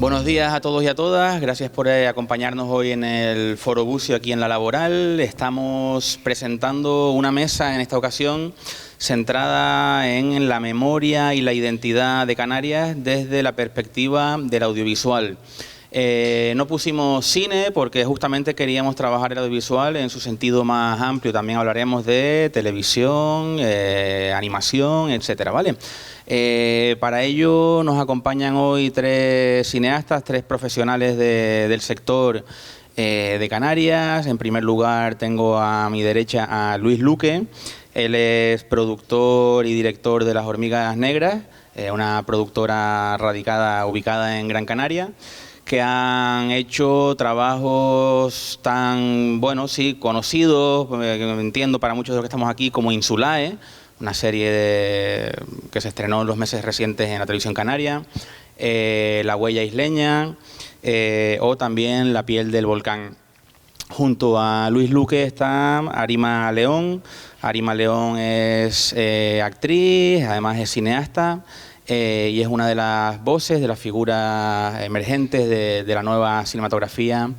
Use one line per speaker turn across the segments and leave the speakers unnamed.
Buenos días a todos y a todas. Gracias por acompañarnos hoy en el Foro Bucio aquí en La Laboral. Estamos presentando una mesa en esta ocasión centrada en la memoria y la identidad de Canarias desde la perspectiva del audiovisual. No pusimos cine porque justamente queríamos trabajar el audiovisual en su sentido más amplio. También hablaremos de televisión, animación, etcétera, ¿vale? Para ello nos acompañan hoy tres cineastas, tres profesionales del sector de Canarias. En primer lugar tengo a mi derecha a Luis Luque. Él es productor y director de Las Hormigas Negras, una productora ubicada en Gran Canaria, que han hecho trabajos tan, bueno, sí, conocidos, entiendo para muchos de los que estamos aquí, como Insulae, una serie que se estrenó en los meses recientes en la televisión canaria, La Huella Isleña, o también La Piel del Volcán. Junto a Luis Luque está Arima León. Arima León es actriz, además es cineasta, y es una de las voces, de las figuras emergentes de la nueva cinematografía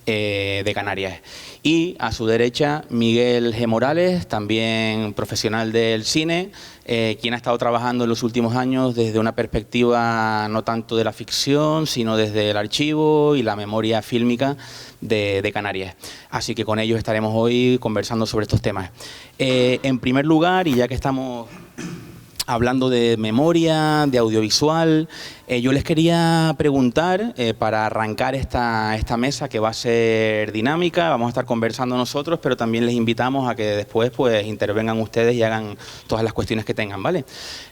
de Canarias. Y a su derecha, Miguel G. Morales, también profesional del cine, quien ha estado trabajando en los últimos años desde una perspectiva no tanto de la ficción, sino desde el archivo y la memoria fílmica de Canarias. Así que con ellos estaremos hoy conversando sobre estos temas. En primer lugar, y ya que estamos hablando de memoria, de audiovisual, yo les quería preguntar, para arrancar esta mesa que va a ser dinámica, vamos a estar conversando nosotros, pero también les invitamos a que después pues intervengan ustedes y hagan todas las cuestiones que tengan, ¿vale?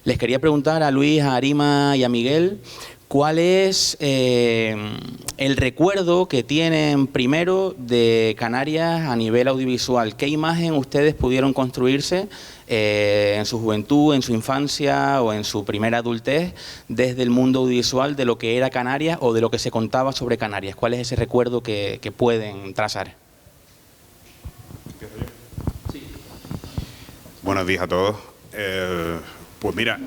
Les quería preguntar a Luis, a Arima y a Miguel, ¿cuál es el recuerdo que tienen primero de Canarias a nivel audiovisual? ¿Qué imagen ustedes pudieron construirse en su juventud, en su infancia o en su primera adultez desde el mundo audiovisual de lo que era Canarias o de lo que se contaba sobre Canarias? ¿Cuál es ese recuerdo que pueden trazar?
Buenos días a todos. Pues mira,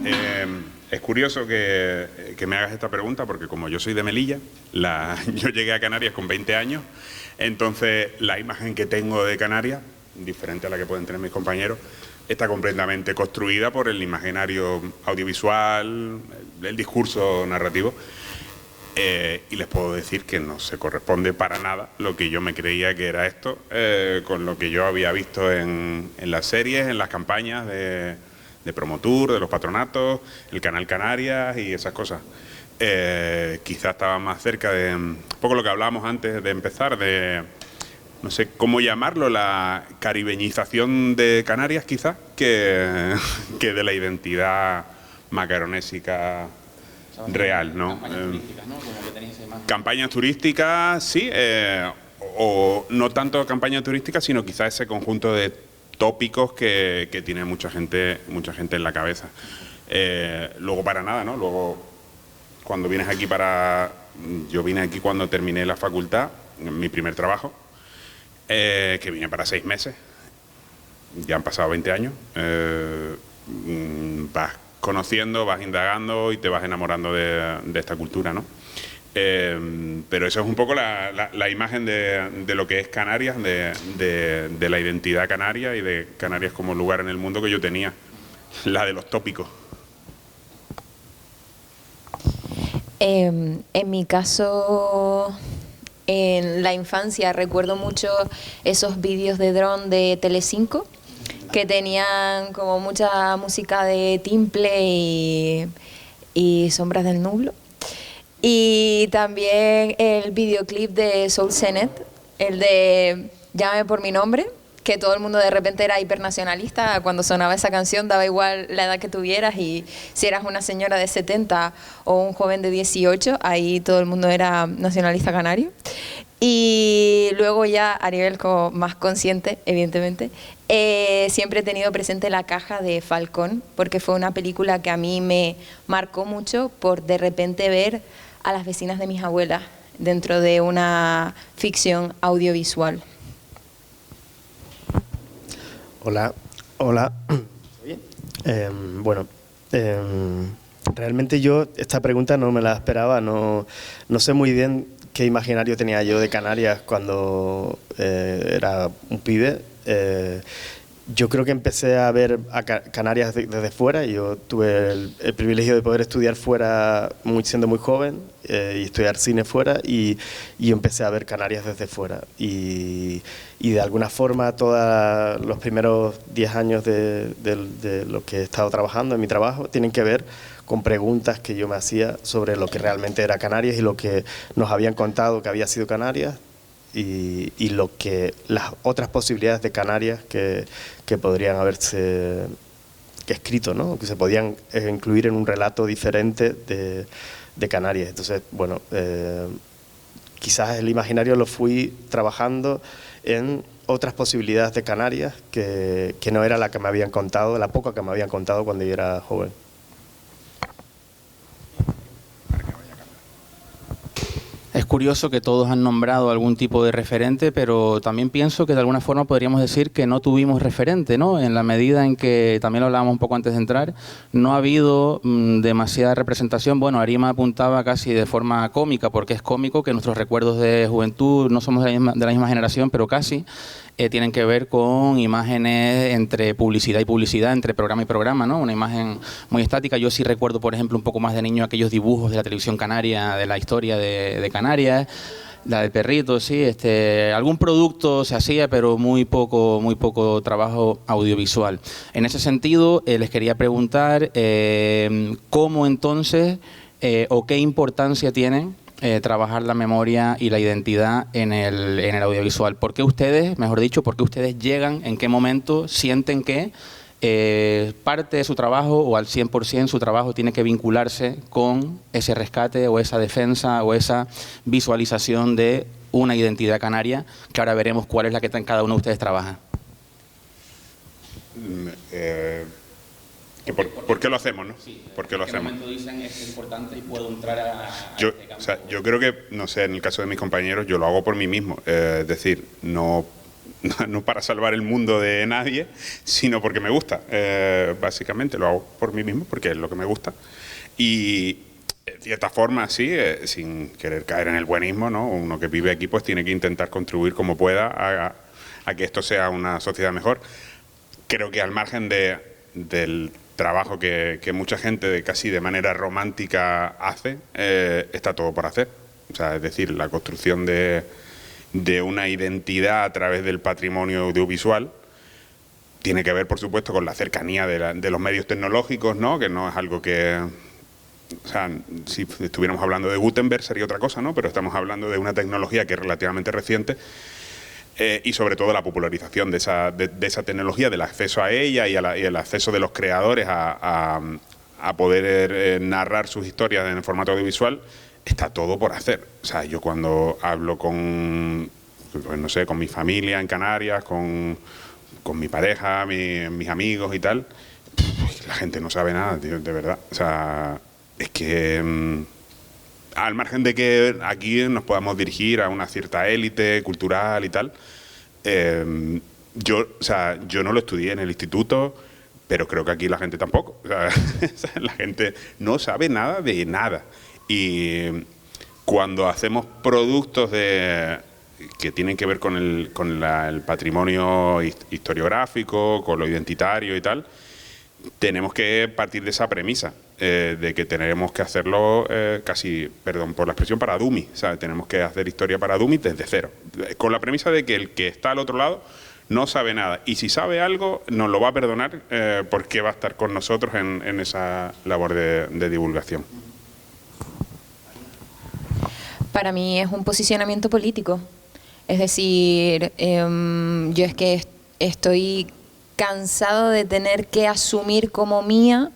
es curioso que me hagas esta pregunta porque como yo soy de Melilla, yo llegué a Canarias con 20 años, entonces la imagen que tengo de Canarias, diferente a la que pueden tener mis compañeros, está completamente construida por el imaginario audiovisual, el discurso narrativo, y les puedo decir que no se corresponde para nada lo que yo me creía que era esto, con lo que yo había visto en las series, en las campañas de Promotour, de los patronatos, el Canal Canarias y esas cosas. Quizás estaba más cerca de un poco lo que hablábamos antes de empezar, de no sé cómo llamarlo, la caribeñización de Canarias quizás, que de la identidad macaronésica real, ¿no? Campañas turísticas, ¿no? Como que tenéis esa imagen. Campañas turísticas, sí, o no tanto campañas turísticas, sino quizás ese conjunto de tópicos que tiene mucha gente en la cabeza. Luego para nada, ¿no? Luego cuando vienes aquí yo vine aquí cuando terminé la facultad, mi primer trabajo, que vine para 6 meses, ya han pasado 20 años, vas conociendo, vas indagando y te vas enamorando de esta cultura, ¿no? Pero eso es un poco la imagen de lo que es Canarias, de la identidad canaria y de Canarias como lugar en el mundo que yo tenía, la de los tópicos.
En mi caso, en la infancia recuerdo mucho esos vídeos de dron de Telecinco que tenían como mucha música de timple y sombras del nublo. Y también el videoclip de Soul Senet, el de Llámame por mi nombre, que todo el mundo de repente era hipernacionalista. Cuando sonaba esa canción daba igual la edad que tuvieras y si eras una señora de 70 o un joven de 18, ahí todo el mundo era nacionalista canario. Y luego ya a nivel como más consciente, evidentemente, siempre he tenido presente La Caja de Falcón, porque fue una película que a mí me marcó mucho por de repente ver a las vecinas de mis abuelas dentro de una ficción audiovisual.
Hola. Bueno, Realmente yo esta pregunta no me la esperaba, no sé muy bien qué imaginario tenía yo de Canarias cuando era un pibe. Yo creo que empecé a ver a Canarias desde fuera. Yo tuve el privilegio de poder estudiar fuera siendo muy joven y estudiar cine fuera y empecé a ver Canarias desde fuera. Y de alguna forma todos los primeros 10 años de lo que he estado trabajando en mi trabajo tienen que ver con preguntas que yo me hacía sobre lo que realmente era Canarias y lo que nos habían contado que había sido Canarias. Y lo que las otras posibilidades de Canarias que podrían haberse escrito, ¿no? Que se podían incluir en un relato diferente de Canarias. Entonces, bueno, quizás el imaginario lo fui trabajando en otras posibilidades de Canarias que no era la que me habían contado, la poca que me habían contado cuando yo era joven.
Es curioso que todos han nombrado algún tipo de referente, pero también pienso que de alguna forma podríamos decir que no tuvimos referente, ¿no? En la medida en que, también lo hablábamos un poco antes de entrar, no ha habido demasiada representación. Bueno, Arima apuntaba casi de forma cómica, porque es cómico que nuestros recuerdos de juventud, no somos de la misma generación, pero casi, tienen que ver con imágenes entre publicidad y publicidad, entre programa y programa, ¿no? Una imagen muy estática. Yo sí recuerdo, por ejemplo, un poco más de niño aquellos dibujos de la televisión canaria, de la historia de Canarias, la del perrito, sí. Algún producto se hacía, pero muy poco trabajo audiovisual. En ese sentido, les quería preguntar cómo entonces o qué importancia tienen trabajar la memoria y la identidad en el audiovisual. ¿Por qué ustedes, mejor dicho, por qué ustedes llegan, en qué momento sienten que parte de su trabajo o al 100% su trabajo tiene que vincularse con ese rescate o esa defensa o esa visualización de una identidad canaria, que ahora veremos cuál es la que en cada uno de ustedes trabaja?
¿Por qué lo hacemos, no?
Sí,
¿Por qué lo hacemos?
¿En qué momento dicen es importante y puedo entrar a
Yo,
este campo?
o sea, yo creo que, no sé, en el caso de mis compañeros, yo lo hago por mí mismo. Es decir, no para salvar el mundo de nadie, sino porque me gusta. Básicamente lo hago por mí mismo, porque es lo que me gusta. Y de cierta forma, sí, sin querer caer en el buenismo, ¿no? Uno que vive aquí pues tiene que intentar contribuir como pueda a que esto sea una sociedad mejor. Creo que al margen del trabajo que mucha gente casi de manera romántica hace, está todo por hacer. O sea, es decir, la construcción de una identidad a través del patrimonio audiovisual tiene que ver, por supuesto, con la cercanía de los medios tecnológicos, ¿no? Que no es algo que... O sea, si estuviéramos hablando de Gutenberg sería otra cosa, ¿no? Pero estamos hablando de una tecnología que es relativamente reciente y sobre todo la popularización de esa tecnología, del acceso a ella y el acceso de los creadores a poder narrar sus historias en el formato audiovisual, está todo por hacer. O sea, yo cuando hablo con, pues no sé, con mi familia en Canarias, con mi pareja, mis amigos y tal, la gente no sabe nada, tío, de verdad. O sea, es que al margen de que aquí nos podamos dirigir a una cierta élite cultural y tal, yo no lo estudié en el instituto, pero creo que aquí la gente tampoco. O sea, la gente no sabe nada de nada. Y cuando hacemos productos que tienen que ver con el patrimonio historiográfico, con lo identitario y tal, tenemos que partir de esa premisa, de que tenemos que hacerlo casi, perdón por la expresión, para dummies. O sea, tenemos que hacer historia para dummies desde cero, con la premisa de que el que está al otro lado no sabe nada, y si sabe algo nos lo va a perdonar porque va a estar con nosotros en esa labor de divulgación.
Para mí es un posicionamiento político. Es decir, yo es que estoy cansado de tener que asumir como mía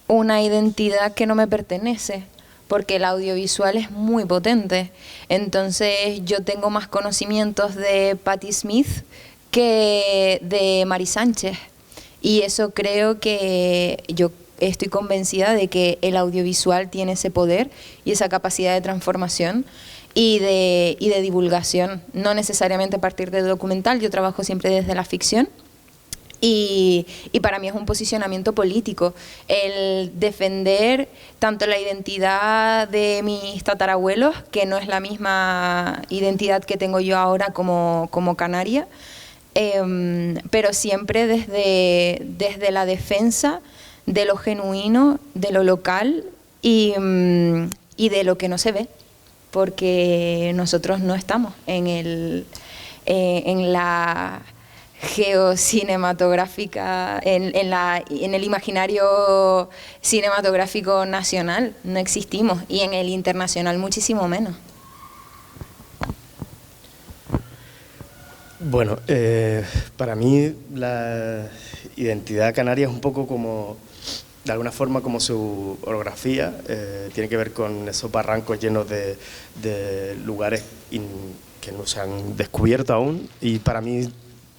una identidad que no me pertenece, porque el audiovisual es muy potente. Entonces yo tengo más conocimientos de Patti Smith que de Mari Sánchez. Y eso creo que yo estoy convencida de que el audiovisual tiene ese poder y esa capacidad de transformación y de divulgación, no necesariamente a partir de documental. Yo trabajo siempre desde la ficción Y para mí es un posicionamiento político el defender tanto la identidad de mis tatarabuelos, que no es la misma identidad que tengo yo ahora como canaria, pero siempre desde la defensa de lo genuino, de lo local y de lo que no se ve, porque nosotros no estamos en la geocinematográfica, en el imaginario cinematográfico nacional, no existimos, y en el internacional muchísimo menos.
Bueno, para mí la identidad canaria es un poco como, de alguna forma, como su orografía, tiene que ver con esos barrancos llenos de lugares que no se han descubierto aún, y para mí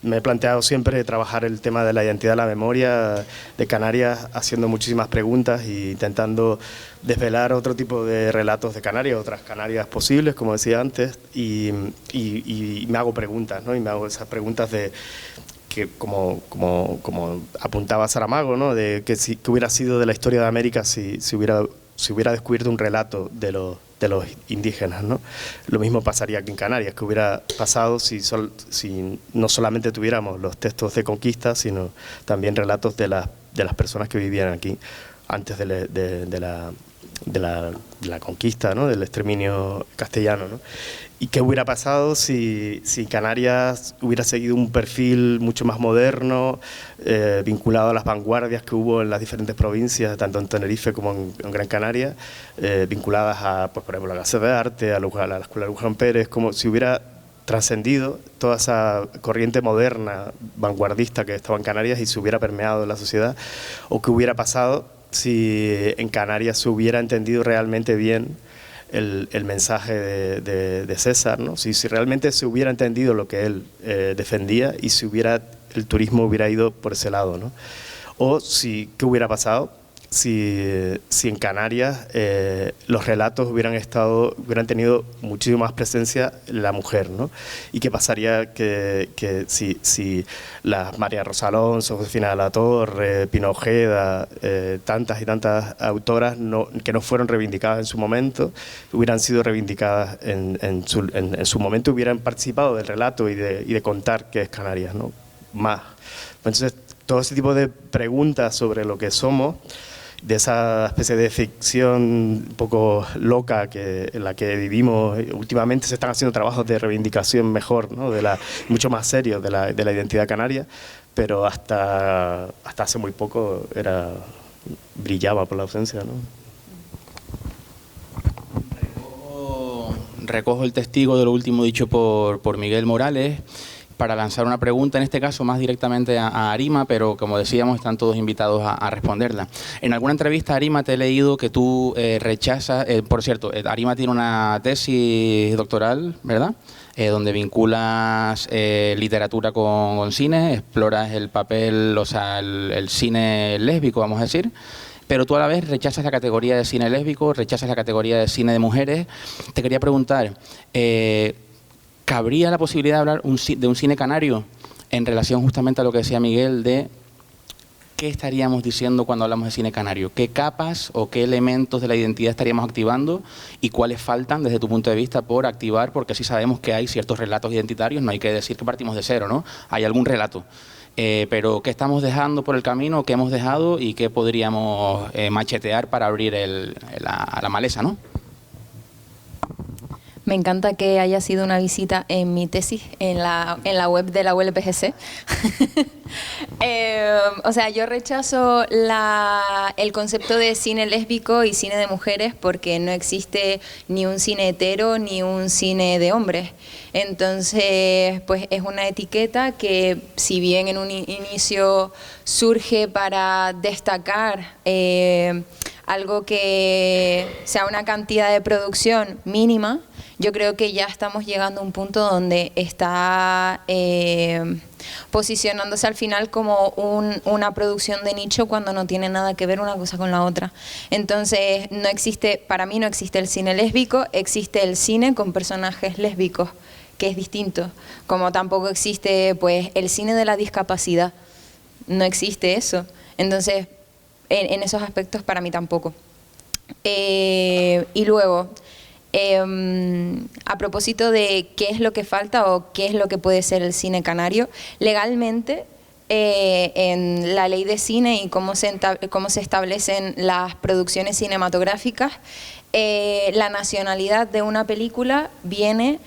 me he planteado siempre trabajar el tema de la identidad de la memoria de Canarias, haciendo muchísimas preguntas e intentando desvelar otro tipo de relatos de Canarias, otras Canarias posibles, como decía antes, y me hago preguntas, ¿no? Y me hago esas preguntas de que, como apuntaba Saramago, ¿no? De que hubiera sido de la historia de América si hubiera descubierto un relato de los indígenas, ¿no? Lo mismo pasaría aquí en Canarias, que hubiera pasado si no solamente tuviéramos los textos de conquista, sino también relatos de las personas que vivían aquí antes de la conquista, ¿no? Del exterminio castellano, ¿no? ¿Y qué hubiera pasado si Canarias hubiera seguido un perfil mucho más moderno, vinculado a las vanguardias que hubo en las diferentes provincias, tanto en Tenerife como en Gran Canaria, vinculadas a, pues, por ejemplo, a la Casa de Arte, a la Escuela Luján Pérez, como si hubiera trascendido toda esa corriente moderna, vanguardista que estaba en Canarias y se hubiera permeado en la sociedad? ¿O qué hubiera pasado si en Canarias se hubiera entendido realmente bien el mensaje de César, ¿no? Si realmente se hubiera entendido lo que él defendía y si el turismo hubiera ido por ese lado, ¿no? O qué hubiera pasado si en Canarias los relatos hubieran tenido muchísimo más presencia la mujer, ¿no? Y qué pasaría si las María Rosa Alonso, Josefina de la Torre, Pino Ojeda, tantas y tantas autoras que no fueron reivindicadas en su momento, hubieran sido reivindicadas en su momento, hubieran participado del relato y de contar qué es Canarias, ¿no? Más. Entonces, todo ese tipo de preguntas sobre lo que somos, de esa especie de ficción un poco loca en la que vivimos. Últimamente se están haciendo trabajos de reivindicación mejor, ¿no? Mucho más serios de la identidad canaria, pero hasta hace muy poco brillaba por la ausencia, ¿no?
Recojo el testigo de lo último dicho por Miguel Morales, para lanzar una pregunta, en este caso más directamente a Arima, pero como decíamos, están todos invitados a responderla. En alguna entrevista, Arima, te he leído que tú rechazas, por cierto, Arima tiene una tesis doctoral, ¿verdad?, donde vinculas literatura con cine, exploras el papel, o sea, el cine lésbico, vamos a decir, pero tú a la vez rechazas la categoría de cine lésbico, rechazas la categoría de cine de mujeres. Te quería preguntar, ¿cabría la posibilidad de hablar de un cine canario en relación justamente a lo que decía Miguel de qué estaríamos diciendo cuando hablamos de cine canario? ¿Qué capas o qué elementos de la identidad estaríamos activando y cuáles faltan desde tu punto de vista por activar? Porque sí sabemos que hay ciertos relatos identitarios, no hay que decir que partimos de cero, ¿no? Hay algún relato. Pero ¿qué estamos dejando por el camino? ¿Qué hemos dejado? ¿Y qué podríamos machetear para abrir la maleza, ¿no?
Me encanta que haya sido una visita en mi tesis en la web de la ULPGC. O sea, yo rechazo el concepto de cine lésbico y cine de mujeres porque no existe ni un cine hetero ni un cine de hombres. Entonces, pues es una etiqueta que, si bien en un inicio surge para destacar algo que sea una cantidad de producción mínima, yo creo que ya estamos llegando a un punto donde está posicionándose al final como una producción de nicho cuando no tiene nada que ver una cosa con la otra. Entonces, para mí no existe el cine lésbico, existe el cine con personajes lésbicos, que es distinto, como tampoco existe, pues, el cine de la discapacidad. no existe eso. Entonces, en esos aspectos para mí tampoco. Y luego, a propósito de qué es lo que falta o qué es lo que puede ser el cine canario, legalmente, en la ley de cine y cómo se establecen las producciones cinematográficas, la nacionalidad de una película viene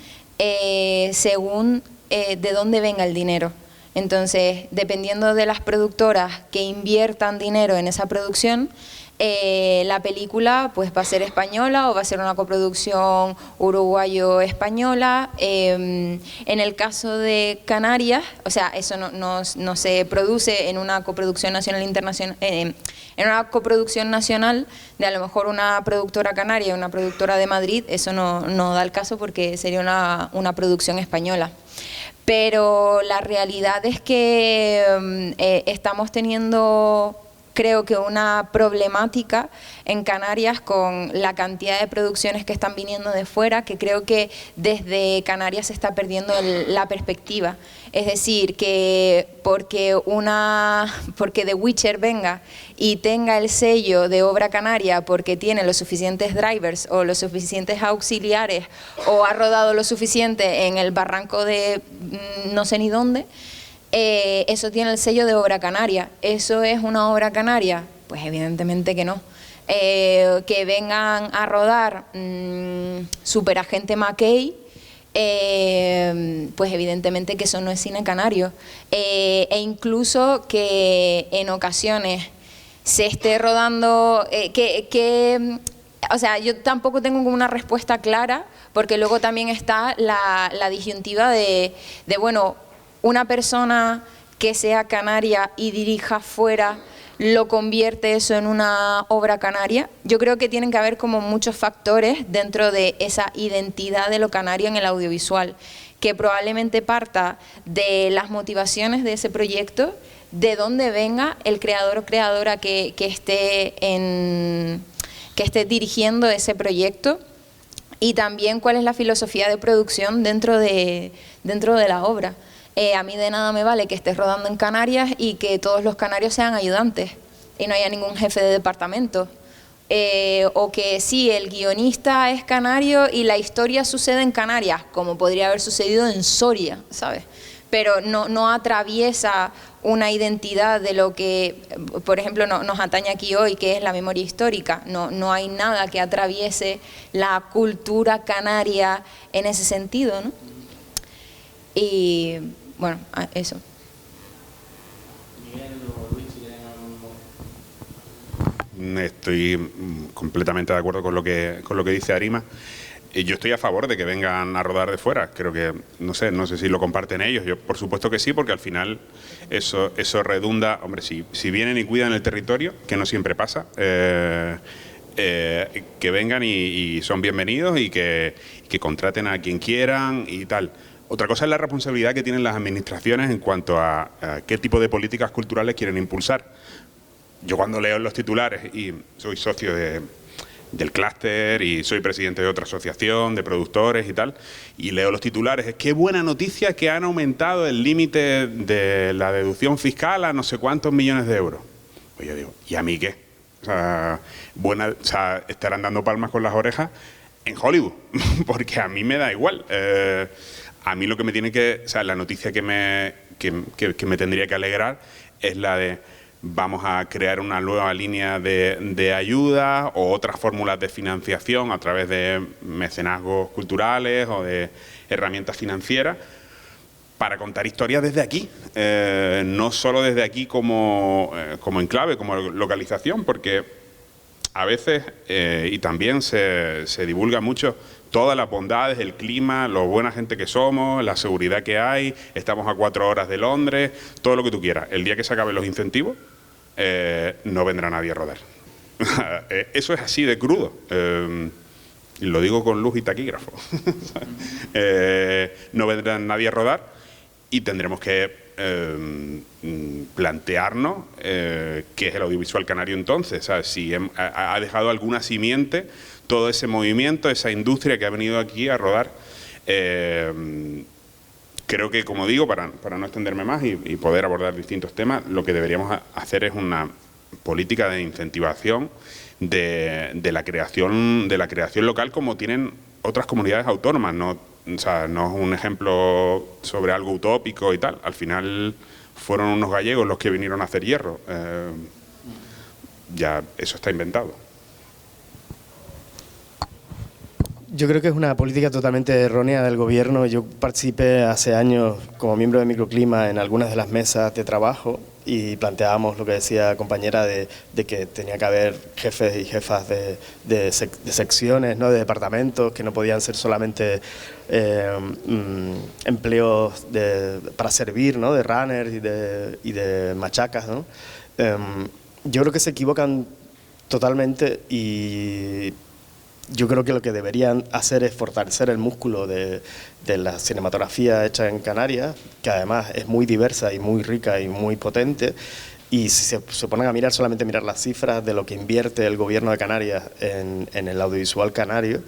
según de dónde venga el dinero. Entonces, dependiendo de las productoras que inviertan dinero en esa producción, la película pues va a ser española o va a ser una coproducción uruguayo-española. En el caso de Canarias, o sea, eso no se produce en una coproducción nacional internacional, en una coproducción nacional de a lo mejor una productora canaria y una productora de Madrid, eso no da el caso porque sería una producción española. Pero la realidad es que estamos teniendo, creo que una problemática en Canarias con la cantidad de producciones que están viniendo de fuera, que creo que desde Canarias se está perdiendo la perspectiva. Es decir, que porque The Witcher venga y tenga el sello de obra canaria porque tiene los suficientes drivers o los suficientes auxiliares o ha rodado lo suficiente en el barranco de no sé ni dónde, eso tiene el sello de obra canaria. ¿Eso es una obra canaria? Pues evidentemente que no. Que vengan a rodar Superagente McKay, pues evidentemente que eso no es cine canario. E incluso que en ocasiones se esté rodando, o sea, yo tampoco tengo como una respuesta clara, porque luego también está la disyuntiva de bueno, una persona que sea canaria y dirija fuera, ¿lo convierte eso en una obra canaria? Yo creo que tienen que haber como muchos factores dentro de esa identidad de lo canario en el audiovisual, que probablemente parta de las motivaciones de ese proyecto, de dónde venga el creador o creadora que esté dirigiendo ese proyecto, y también cuál es la filosofía de producción dentro de la obra. A mí de nada me vale que estés rodando en Canarias y que todos los canarios sean ayudantes y no haya ningún jefe de departamento. O que sí, el guionista es canario y la historia sucede en Canarias, como podría haber sucedido en Soria, ¿sabes? Pero no atraviesa una identidad de lo que, por ejemplo, nos atañe aquí hoy, que es la memoria histórica. No hay nada que atraviese la cultura canaria en ese sentido, ¿no? Y bueno, eso.
Estoy completamente de acuerdo con lo que dice Arima. Yo estoy a favor de que vengan a rodar de fuera. Creo que, no sé si lo comparten ellos. Yo, por supuesto que sí, porque al final eso redunda. Hombre, si vienen y cuidan el territorio, que no siempre pasa, que vengan y son bienvenidos y que contraten a quien quieran y tal. Otra cosa es la responsabilidad que tienen las administraciones en cuanto a qué tipo de políticas culturales quieren impulsar. Yo cuando leo los titulares, y soy socio del clúster y soy presidente de otra asociación de productores y tal, y leo los titulares, es qué buena noticia que han aumentado el límite de la deducción fiscal a no sé cuántos millones de euros. Pues yo digo, ¿y a mí qué? O sea, estarán dando palmas con las orejas en Hollywood, porque a mí me da igual. A mí lo que me tiene que... O sea, la noticia que me tendría que alegrar es la de vamos a crear una nueva línea de ayuda o otras fórmulas de financiación a través de mecenazgos culturales o de herramientas financieras para contar historias desde aquí, no solo desde aquí como enclave, como localización, porque a veces, y también se divulga mucho, todas las bondades, el clima, lo buena gente que somos, la seguridad que hay, estamos a 4 horas de Londres, todo lo que tú quieras. El día que se acaben los incentivos, no vendrá nadie a rodar. Eso es así de crudo. Y lo digo con luz y taquígrafo. No vendrá nadie a rodar y tendremos que plantearnos qué es el audiovisual canario entonces. ¿Sabes? Si ha dejado alguna simiente todo ese movimiento, esa industria que ha venido aquí a rodar creo que, como digo, para no extenderme más y poder abordar distintos temas, lo que deberíamos hacer es una política de incentivación de la creación local, como tienen otras comunidades autónomas. No, o sea, no es un ejemplo sobre algo utópico y tal. Al final fueron unos gallegos los que vinieron a hacer hierro. Ya eso está inventado.
Yo creo que es una política totalmente errónea del gobierno. Yo participé hace años como miembro de Microclima en algunas de las mesas de trabajo y planteábamos lo que decía compañera de que tenía que haber jefes y jefas de secciones, ¿no?, de departamentos, que no podían ser solamente empleos para servir, ¿no?, de runners y de machacas, ¿no? Yo creo que se equivocan totalmente y yo creo que lo que deberían hacer es fortalecer el músculo de la cinematografía hecha en Canarias, que además es muy diversa y muy rica y muy potente, y si se ponen a mirar, solamente mirar las cifras de lo que invierte el gobierno de Canarias en el audiovisual canario,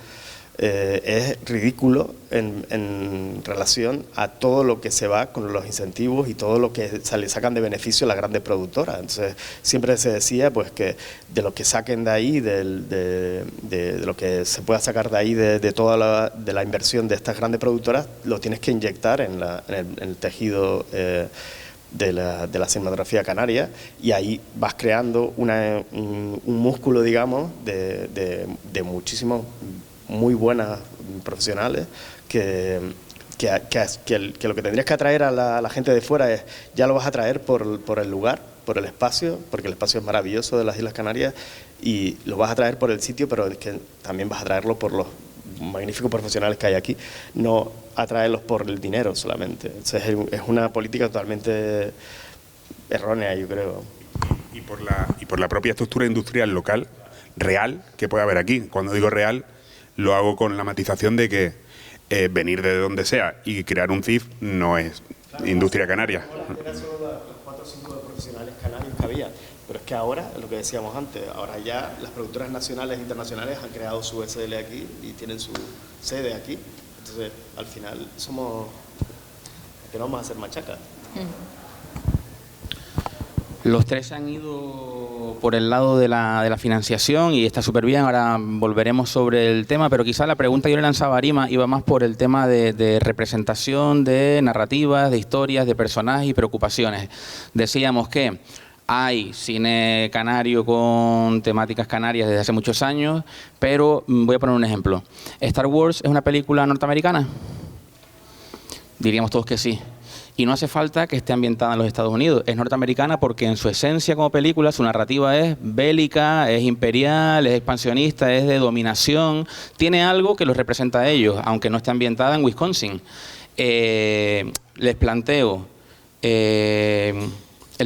es ridículo en relación a todo lo que se va con los incentivos y todo lo que se le sacan de beneficio a las grandes productoras. Entonces siempre se decía pues que de lo que saquen de ahí, de lo que se pueda sacar de ahí de toda la inversión de estas grandes productoras, lo tienes que inyectar en el tejido de la cinematografía canaria, y ahí vas creando un músculo, digamos, de muchísimos muy buenas profesionales que lo que tendrías que atraer a la gente de fuera es, ya lo vas a traer por el lugar, por el espacio, porque el espacio es maravilloso de las Islas Canarias, y lo vas a traer por el sitio, pero es que también vas a traerlo por los magníficos profesionales que hay aquí, no atraerlos por el dinero solamente. Entonces es una política totalmente errónea, yo creo.
Y por la propia estructura industrial local, real, que puede haber aquí. Cuando digo real, lo hago con la matización de que venir de donde sea y crear un CIF no es industria canaria.
Era solo los 4 o 5 profesionales canarios que había, pero es que ahora, lo que decíamos antes, ahora ya las productoras nacionales e internacionales han creado su SL aquí y tienen su sede aquí. Entonces, al final, que no vamos a hacer machaca.
Los tres se han ido por el lado de la financiación y está súper bien, ahora volveremos sobre el tema, pero quizá la pregunta que yo le lanzaba a Arima iba más por el tema de representación, de narrativas, de historias, de personajes y preocupaciones. Decíamos que hay cine canario con temáticas canarias desde hace muchos años, pero voy a poner un ejemplo. ¿Star Wars es una película norteamericana? Diríamos todos que sí. Y no hace falta que esté ambientada en los Estados Unidos. Es norteamericana porque en su esencia como película, su narrativa es bélica, es imperial, es expansionista, es de dominación. Tiene algo que los representa a ellos, aunque no esté ambientada en Wisconsin. Les planteo, el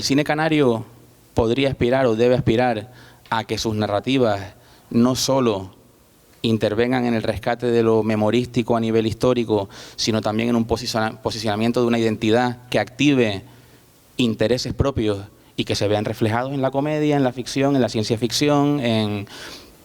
cine canario podría aspirar o debe aspirar a que sus narrativas no solo intervengan en el rescate de lo memorístico a nivel histórico, sino también en un posicionamiento de una identidad que active intereses propios y que se vean reflejados en la comedia, en la ficción, en la ciencia ficción,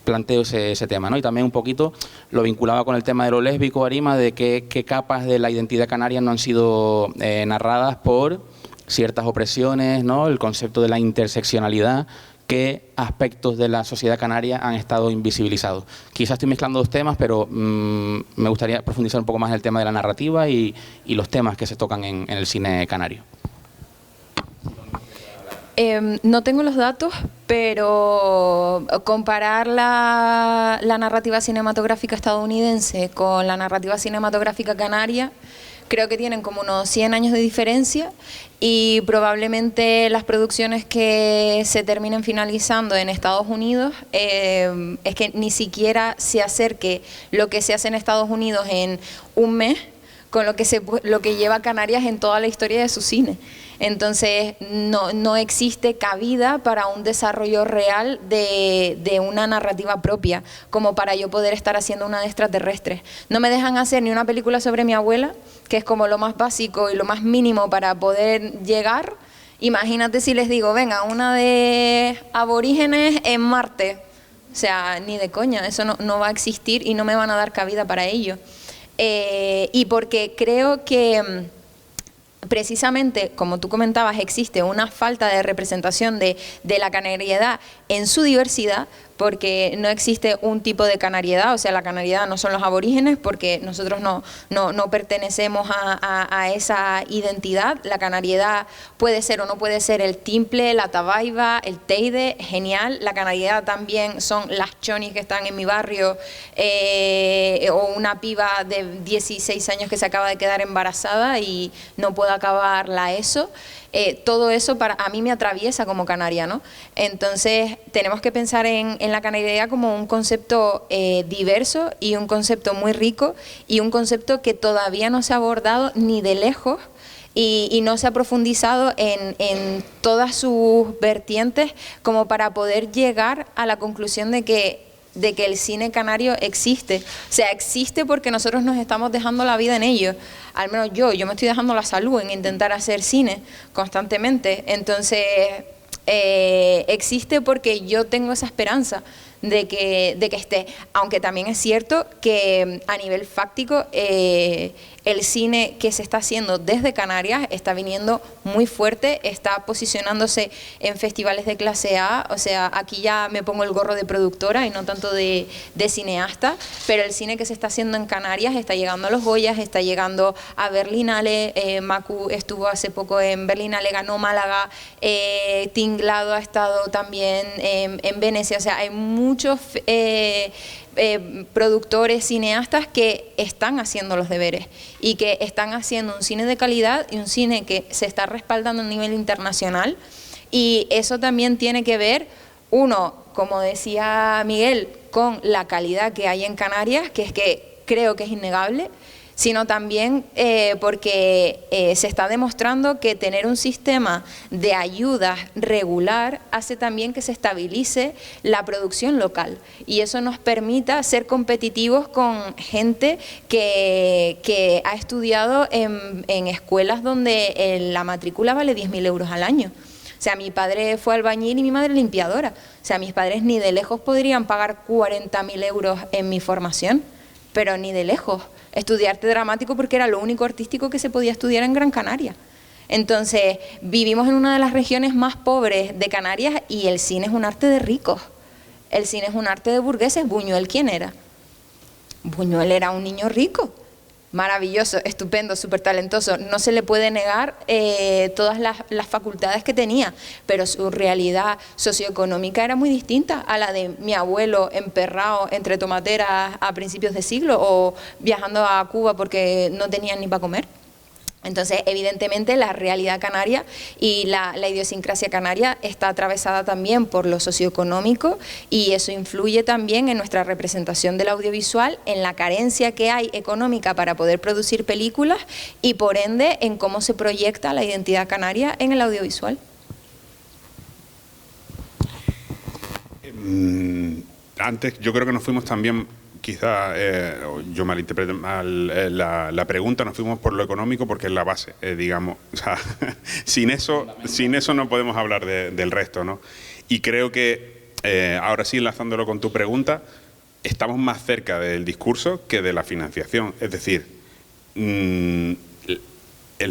planteo ese tema, ¿no? Y también un poquito lo vinculaba con el tema de lo lésbico, Arima, de qué capas de la identidad canaria no han sido narradas por ciertas opresiones, ¿no? El concepto de la interseccionalidad, qué aspectos de la sociedad canaria han estado invisibilizados. Quizás estoy mezclando dos temas, pero me gustaría profundizar un poco más en el tema de la narrativa y los temas que se tocan en el cine canario.
No tengo los datos, pero comparar la narrativa cinematográfica estadounidense con la narrativa cinematográfica canaria, creo que tienen como unos 100 años de diferencia, y probablemente las producciones que se terminen finalizando en Estados Unidos es que ni siquiera se acerque lo que se hace en Estados Unidos en un mes con lo que lleva Canarias en toda la historia de su cine. Entonces no existe cabida para un desarrollo real de una narrativa propia, como para yo poder estar haciendo una de extraterrestres. No me dejan hacer ni una película sobre mi abuela, que es como lo más básico y lo más mínimo para poder llegar. Imagínate si les digo, venga, una de aborígenes en Marte. O sea, ni de coña, eso no va a existir y no me van a dar cabida para ello. Y porque creo que precisamente, como tú comentabas, existe una falta de representación de la canariedad en su diversidad, porque no existe un tipo de canariedad, o sea, la canariedad no son los aborígenes, porque nosotros no pertenecemos a esa identidad. La canariedad puede ser o no puede ser el timple, la tabaiba, el teide, genial. La canariedad también son las chonis que están en mi barrio, o una piba de 16 años que se acaba de quedar embarazada y no puede acabar la ESO. Todo eso a mí me atraviesa como canaria, ¿no? Entonces tenemos que pensar en la canariedad como un concepto diverso y un concepto muy rico y un concepto que todavía no se ha abordado ni de lejos y no se ha profundizado en todas sus vertientes como para poder llegar a la conclusión de que el cine canario existe. O sea, existe porque nosotros nos estamos dejando la vida en ello. Al menos yo me estoy dejando la salud en intentar hacer cine constantemente. Entonces, existe porque yo tengo esa esperanza de que esté. Aunque también es cierto que a nivel fáctico, el cine que se está haciendo desde Canarias está viniendo muy fuerte, está posicionándose en festivales de clase A, o sea, aquí ya me pongo el gorro de productora y no tanto de cineasta, pero el cine que se está haciendo en Canarias está llegando a los Goyas, está llegando a Berlinale, Macu estuvo hace poco en Berlinale, ganó Málaga, Tinglado ha estado también en Venecia, o sea, hay muchos productores, cineastas que están haciendo los deberes y que están haciendo un cine de calidad y un cine que se está respaldando a nivel internacional, y eso también tiene que ver, uno, como decía Miguel, con la calidad que hay en Canarias, que es que creo que es innegable, sino también porque se está demostrando que tener un sistema de ayudas regular hace también que se estabilice la producción local y eso nos permita ser competitivos con gente que ha estudiado en escuelas donde la matrícula vale 10.000 euros al año. O sea, mi padre fue albañil y mi madre limpiadora. O sea, mis padres ni de lejos podrían pagar 40.000 euros en mi formación, pero ni de lejos. Estudiar arte dramático porque era lo único artístico que se podía estudiar en Gran Canaria. Entonces, vivimos en una de las regiones más pobres de Canarias y el cine es un arte de ricos. El cine es un arte de burgueses. Buñuel, ¿quién era? Buñuel era un niño rico, maravilloso, estupendo, súper talentoso. No se le puede negar todas las facultades que tenía, pero su realidad socioeconómica era muy distinta a la de mi abuelo emperrado entre tomateras a principios de siglo o viajando a Cuba porque no tenían ni para comer. Entonces, evidentemente, la realidad canaria y la idiosincrasia canaria está atravesada también por lo socioeconómico y eso influye también en nuestra representación del audiovisual, en la carencia que hay económica para poder producir películas y, por ende, en cómo se proyecta la identidad canaria en el audiovisual.
Antes, yo creo que nos fuimos también... Quizá yo malinterpreté mal la pregunta, nos fuimos por lo económico porque es la base, digamos. O sea, sin eso no podemos hablar del resto, ¿no? Y creo que, ahora sí, enlazándolo con tu pregunta, estamos más cerca del discurso que de la financiación. Es decir, el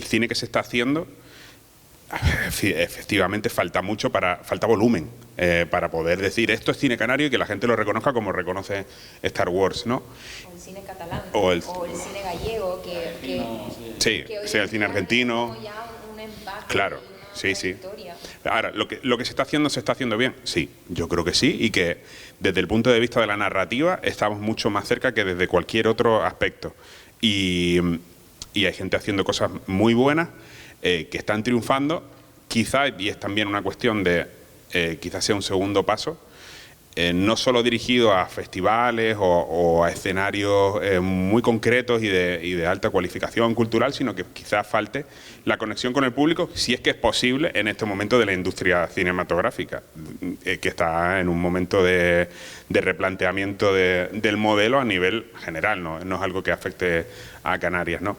cine que se está haciendo, efectivamente falta mucho, falta volumen para poder decir esto es cine canario y que la gente lo reconozca como reconoce Star Wars, ¿no?
O el cine catalán,
o el
cine gallego,
sí, el cine argentino. Claro, sí. Ahora, lo que se está haciendo bien, sí, yo creo que sí, y que desde el punto de vista de la narrativa estamos mucho más cerca que desde cualquier otro aspecto. Y hay gente haciendo cosas muy buenas, que están triunfando, quizás, y es también una cuestión de, quizás sea un segundo paso, no solo dirigido a festivales o a escenarios muy concretos y de alta cualificación cultural, sino que quizás falte la conexión con el público, si es que es posible en este momento de la industria cinematográfica, que está en un momento de replanteamiento del modelo a nivel general, no es algo que afecte a Canarias, ¿no?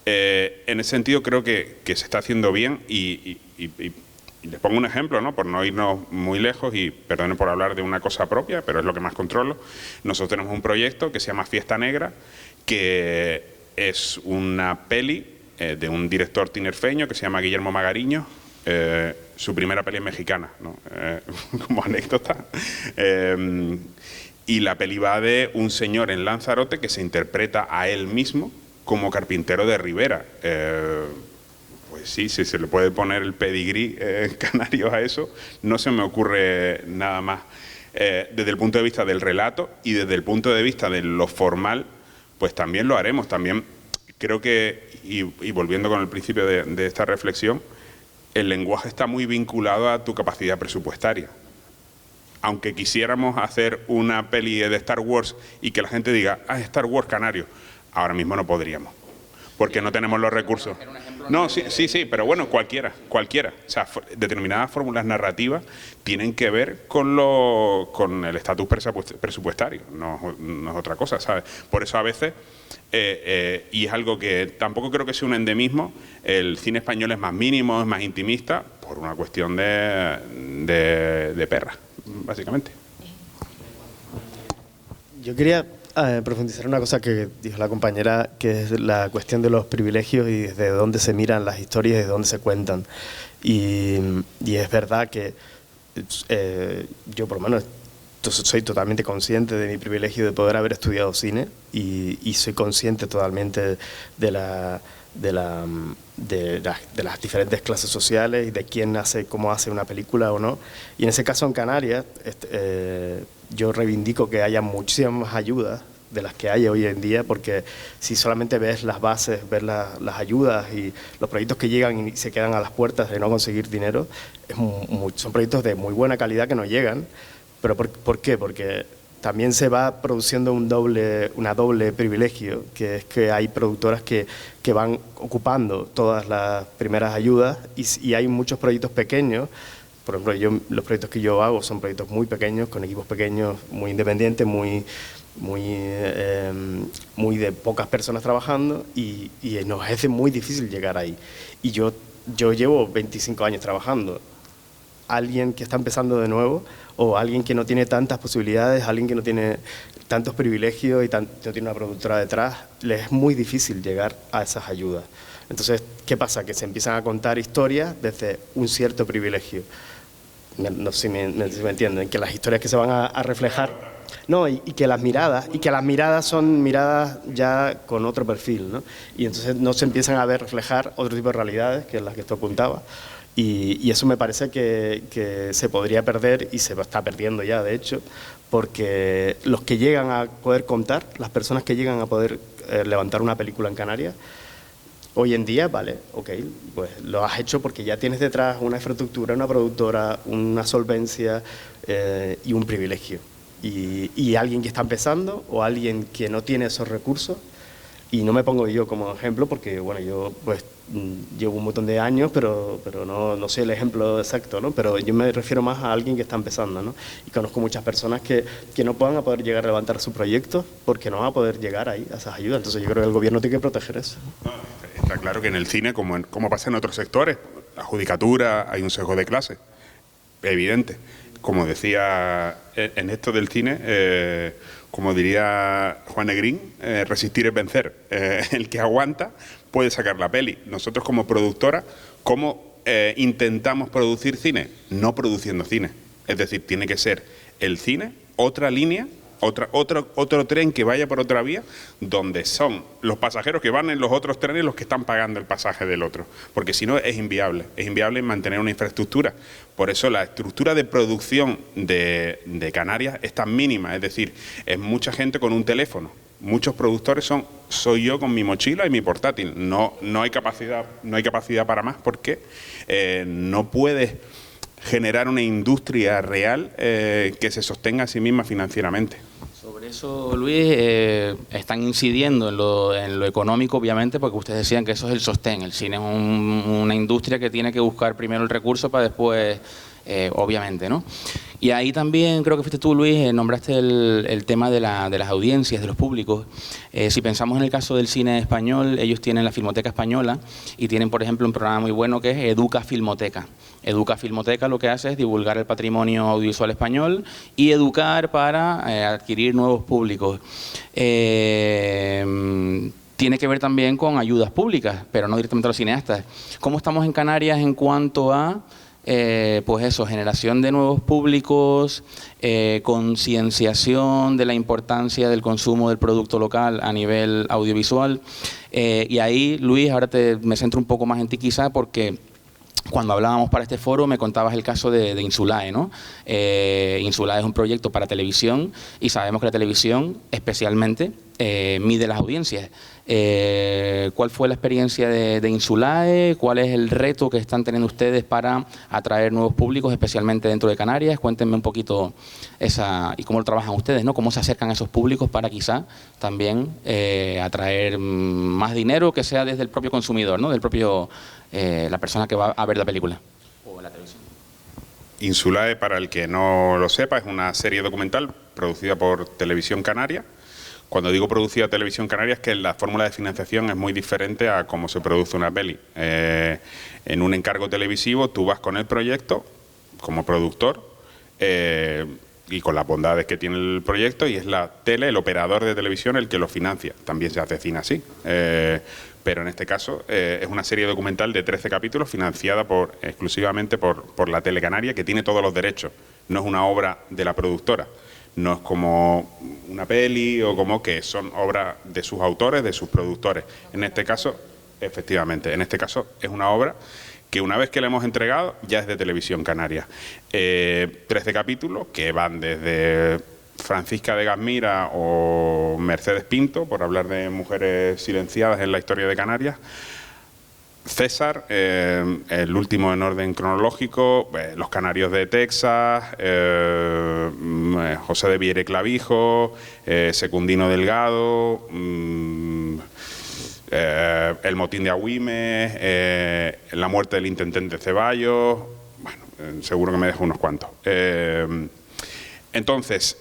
En ese sentido creo que se está haciendo bien y les pongo un ejemplo, ¿no? Por no irnos muy lejos y perdonen por hablar de una cosa propia, pero es lo que más controlo. Nosotros tenemos un proyecto que se llama Fiesta Negra, que es una peli de un director tinerfeño que se llama Guillermo Magariño. Su primera peli es mexicana, ¿no? Como anécdota. Y la peli va de un señor en Lanzarote que se interpreta a él mismo como carpintero de Ribera. Pues sí, si se le puede poner el pedigrí canario a eso, no se me ocurre nada más. Desde el punto de vista del relato y desde el punto de vista de lo formal, pues también lo haremos. También creo que, y volviendo con el principio de esta reflexión, el lenguaje está muy vinculado a tu capacidad presupuestaria. Aunque quisiéramos hacer una peli de Star Wars y que la gente diga, ah, Star Wars canario, ahora mismo no podríamos, porque no tenemos los recursos. No, sí, pero bueno, cualquiera. O sea, determinadas fórmulas narrativas tienen que ver con el estatus presupuestario, no es otra cosa, ¿sabes? Por eso a veces, y es algo que tampoco creo que sea un endemismo, el cine español es más mínimo, es más intimista, por una cuestión de perra, básicamente.
Yo quería profundizar en una cosa que dijo la compañera, que es la cuestión de los privilegios y desde dónde se miran las historias y de dónde se cuentan. Y es verdad que yo, por lo menos, soy totalmente consciente de mi privilegio de poder haber estudiado cine y soy consciente totalmente de las diferentes clases sociales y de quién hace, cómo hace una película o no. Y en ese caso en Canarias, yo reivindico que haya muchísimas más ayudas de las que hay hoy en día, porque si solamente ves las bases, ves las ayudas y los proyectos que llegan y se quedan a las puertas de no conseguir dinero, son proyectos de muy buena calidad que no llegan. ¿Pero por qué? Porque también se va produciendo una doble privilegio, que es que hay productoras que van ocupando todas las primeras ayudas y hay muchos proyectos pequeños. Por ejemplo, los proyectos que yo hago son proyectos muy pequeños, con equipos pequeños, muy independientes, muy de pocas personas trabajando y nos hace muy difícil llegar ahí. Y yo llevo 25 años trabajando. Alguien que está empezando de nuevo o alguien que no tiene tantas posibilidades, alguien que no tiene tantos privilegios y no tiene una productora detrás, le es muy difícil llegar a esas ayudas. Entonces, ¿qué pasa? Que se empiezan a contar historias desde un cierto privilegio. No sé si me entienden, que las historias que se van a reflejar, no, y que las miradas son miradas ya con otro perfil, ¿no? Y entonces no se empiezan a ver reflejar otro tipo de realidades, que es las que tú apuntabas. Y eso me parece que se podría perder y se está perdiendo ya, de hecho, porque los que llegan a poder contar, las personas que llegan a poder levantar una película en Canarias, hoy en día, vale, ok, pues lo has hecho porque ya tienes detrás una infraestructura, una productora, una solvencia y un privilegio. Y alguien que está empezando o alguien que no tiene esos recursos, y no me pongo yo como ejemplo porque, bueno, yo pues llevo un montón de años, pero no soy el ejemplo exacto, ¿no? Pero yo me refiero más a alguien que está empezando, ¿no? Y conozco muchas personas que no van a poder llegar a levantar su proyecto porque no van a poder llegar ahí a esas ayudas. Entonces yo creo que el gobierno tiene que proteger eso.
Está claro que en el cine, como pasa en otros sectores, la judicatura, hay un sesgo de clase, evidente. Como decía en esto del cine, como diría Juan Negrín, resistir es vencer. El que aguanta puede sacar la peli. Nosotros como productora, ¿cómo intentamos producir cine? No produciendo cine. Es decir, tiene que ser el cine, otra línea, otro tren que vaya por otra vía, donde son los pasajeros que van en los otros trenes los que están pagando el pasaje del otro. Porque si no, es inviable mantener una infraestructura. Por eso la estructura de producción de Canarias es tan mínima, es decir, es mucha gente con un teléfono. Muchos productores soy yo con mi mochila y mi portátil. No hay capacidad para más porque no puedes generar una industria real que se sostenga a sí misma financieramente.
Sobre eso, Luis, están incidiendo en lo económico, obviamente, porque ustedes decían que eso es el sostén. El cine es una industria que tiene que buscar primero el recurso para después, obviamente, ¿no? Y ahí también, creo que fuiste tú, Luis, nombraste el tema de las audiencias, de los públicos. Si pensamos en el caso del cine español, ellos tienen la Filmoteca Española y tienen, por ejemplo, un programa muy bueno que es Educa Filmoteca. Educa Filmoteca lo que hace es divulgar el patrimonio audiovisual español y educar para adquirir nuevos públicos. tiene que ver también con ayudas públicas, pero no directamente a los cineastas. ¿Cómo estamos en Canarias en cuanto a pues eso, generación de nuevos públicos, concienciación de la importancia del consumo del producto local a nivel audiovisual? Y ahí, Luis, ahora me centro un poco más en ti quizá, porque cuando hablábamos para este foro me contabas el caso de Insulae, ¿no? Insulae es un proyecto para televisión y sabemos que la televisión especialmente mide las audiencias. ¿Cuál fue la experiencia de Insulae? ¿Cuál es el reto que están teniendo ustedes para atraer nuevos públicos, especialmente dentro de Canarias? Cuéntenme un poquito y cómo lo trabajan ustedes, ¿no? Cómo se acercan a esos públicos para quizá también atraer más dinero que sea desde el propio consumidor, ¿no? Del propio la persona que va a ver la película o la televisión.
Insulae, para el que no lo sepa, es una serie documental producida por Televisión Canaria. Cuando digo producida por Televisión Canaria es que la fórmula de financiación es muy diferente a cómo se produce una peli. En un encargo televisivo tú vas con el proyecto como productor y con las bondades que tiene el proyecto, y es la tele, el operador de televisión, el que lo financia. También se hace cine así. Pero en este caso es una serie documental de 13 capítulos financiada exclusivamente por la Tele Canaria, que tiene todos los derechos. No es una obra de la productora, no es como una peli o como que son obras de sus autores, de sus productores. En este caso, efectivamente, en este caso es una obra que una vez que la hemos entregado ya es de Televisión Canaria. 13 capítulos que van desde Francisca de Gasmira o Mercedes Pinto, por hablar de mujeres silenciadas en la historia de Canarias, César, el último en orden cronológico, Los Canarios de Texas, José de Viere Clavijo, Secundino Delgado, El motín de Agüime, La muerte del intendente Ceballos, bueno, seguro que me dejo unos cuantos. Entonces,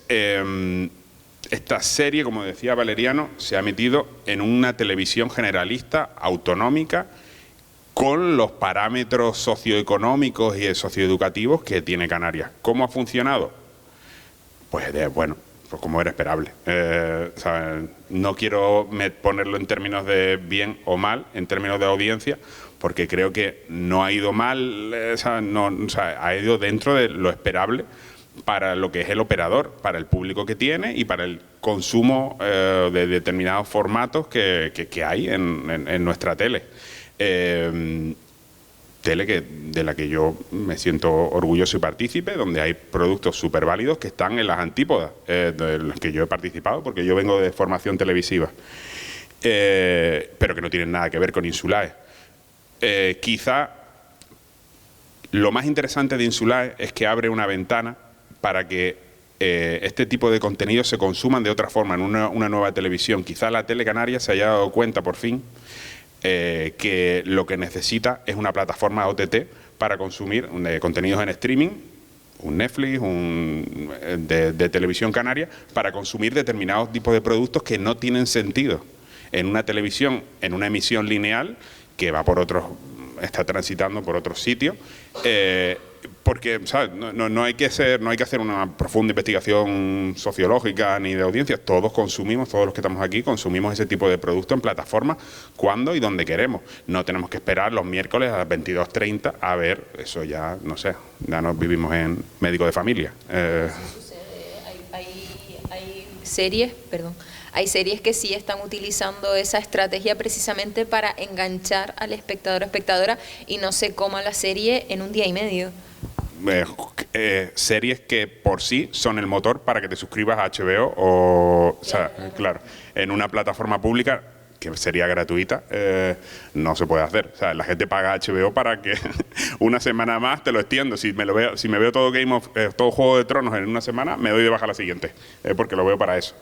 esta serie, como decía Valeriano, se ha emitido en una televisión generalista, autonómica, con los parámetros socioeconómicos y socioeducativos que tiene Canarias. ¿Cómo ha funcionado? Pues bueno, pues como era esperable. No quiero ponerlo en términos de bien o mal, en términos de audiencia, porque creo que no ha ido mal, ha ido dentro de lo esperable para lo que es el operador, para el público que tiene y para el consumo de determinados formatos que hay en nuestra tele. Tele de la que yo me siento orgulloso y partícipe, donde hay productos súper válidos que están en las antípodas de los que yo he participado, porque yo vengo de formación televisiva, pero que no tienen nada que ver con Insulae. Quizá lo más interesante de Insulae es que abre una ventana para que este tipo de contenidos se consuman de otra forma en una nueva televisión. Quizá la Tele Canaria se haya dado cuenta por fin que lo que necesita es una plataforma OTT para consumir contenidos en streaming, un Netflix, de Televisión Canaria, para consumir determinados tipos de productos que no tienen sentido en una televisión, en una emisión lineal que va por otros, está transitando por otros sitios, porque ¿sabes? No hay que hacer una profunda investigación sociológica ni de audiencias. Todos consumimos, todos los que estamos aquí, consumimos ese tipo de producto en plataformas cuando y donde queremos. No tenemos que esperar los miércoles a las 22:30 a ver, eso ya, no sé, ya nos vivimos en médico de familia.
Hay series que sí están utilizando esa estrategia precisamente para enganchar al espectador o espectadora y no se coma la serie en un día y medio.
Series que por sí son el motor para que te suscribas a HBO o sea, claro, en una plataforma pública que sería gratuita, no se puede hacer. O sea, la gente paga HBO para que una semana más te lo extiendo. Si me veo todo todo Juego de Tronos en una semana, me doy de baja la siguiente, porque lo veo para eso.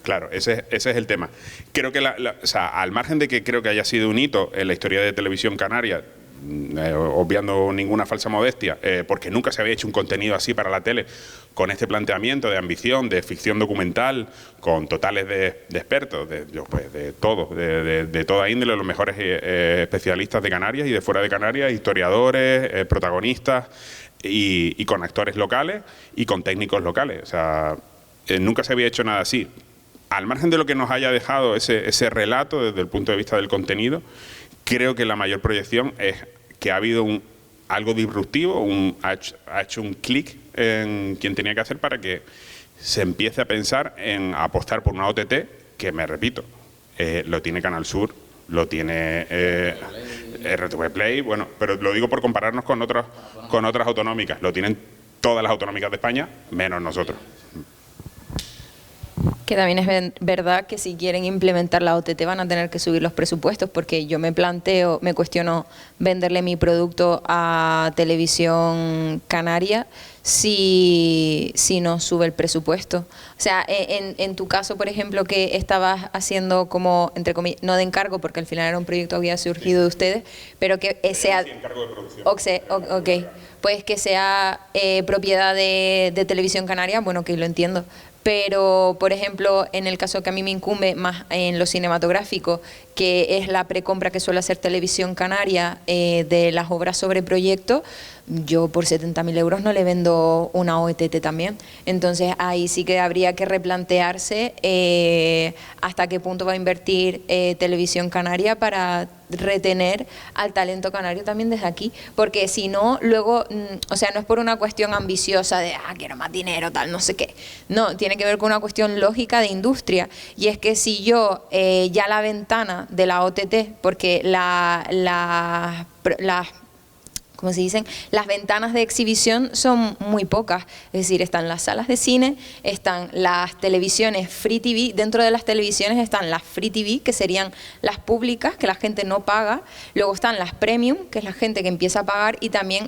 Claro, ese es el tema. Creo que o sea, al margen de que creo que haya sido un hito en la historia de Televisión Canaria, obviando ninguna falsa modestia, porque nunca se había hecho un contenido así para la tele, con este planteamiento de ambición, de ficción documental, con totales de expertos, de toda índole, los mejores especialistas de Canarias y de fuera de Canarias, historiadores, protagonistas, y con actores locales y con técnicos locales. O sea, nunca se había hecho nada así. al margen de lo que nos haya dejado ese relato desde el punto de vista del contenido, creo que la mayor proyección es que ha habido algo disruptivo, ha hecho un clic en quien tenía que hacer para que se empiece a pensar en apostar por una OTT que, me repito, lo tiene Canal Sur, lo tiene RTV Play, bueno, pero lo digo por compararnos con otras autonómicas, lo tienen todas las autonómicas de España, menos nosotros.
Que también es verdad que si quieren implementar la OTT van a tener que subir los presupuestos, porque yo me cuestiono venderle mi producto a Televisión Canaria si no sube el presupuesto. O sea, en tu caso, por ejemplo, que estabas haciendo como, entre comillas, no de encargo, porque al final era un proyecto que había surgido de ustedes, pero que sea...
Sí, encargo de producción.
Ok, pues que sea propiedad de Televisión Canaria, bueno, que lo entiendo. Pero, por ejemplo, en el caso que a mí me incumbe más en lo cinematográfico, que es la precompra que suele hacer Televisión Canaria de las obras sobre proyecto, yo por 70.000 euros no le vendo una OTT también. Entonces ahí sí que habría que replantearse hasta qué punto va a invertir Televisión Canaria para retener al talento canario también desde aquí, porque si no, luego, o sea, no es por una cuestión ambiciosa de, quiero más dinero, tal, no sé qué, no, tiene que ver con una cuestión lógica de industria, y es que si yo ya la ventana de la OTT, porque como se dicen, las ventanas de exhibición son muy pocas, es decir, están las salas de cine, están las televisiones Free TV, dentro de las televisiones están las Free TV, que serían las públicas, que la gente no paga, luego están las Premium, que es la gente que empieza a pagar, y también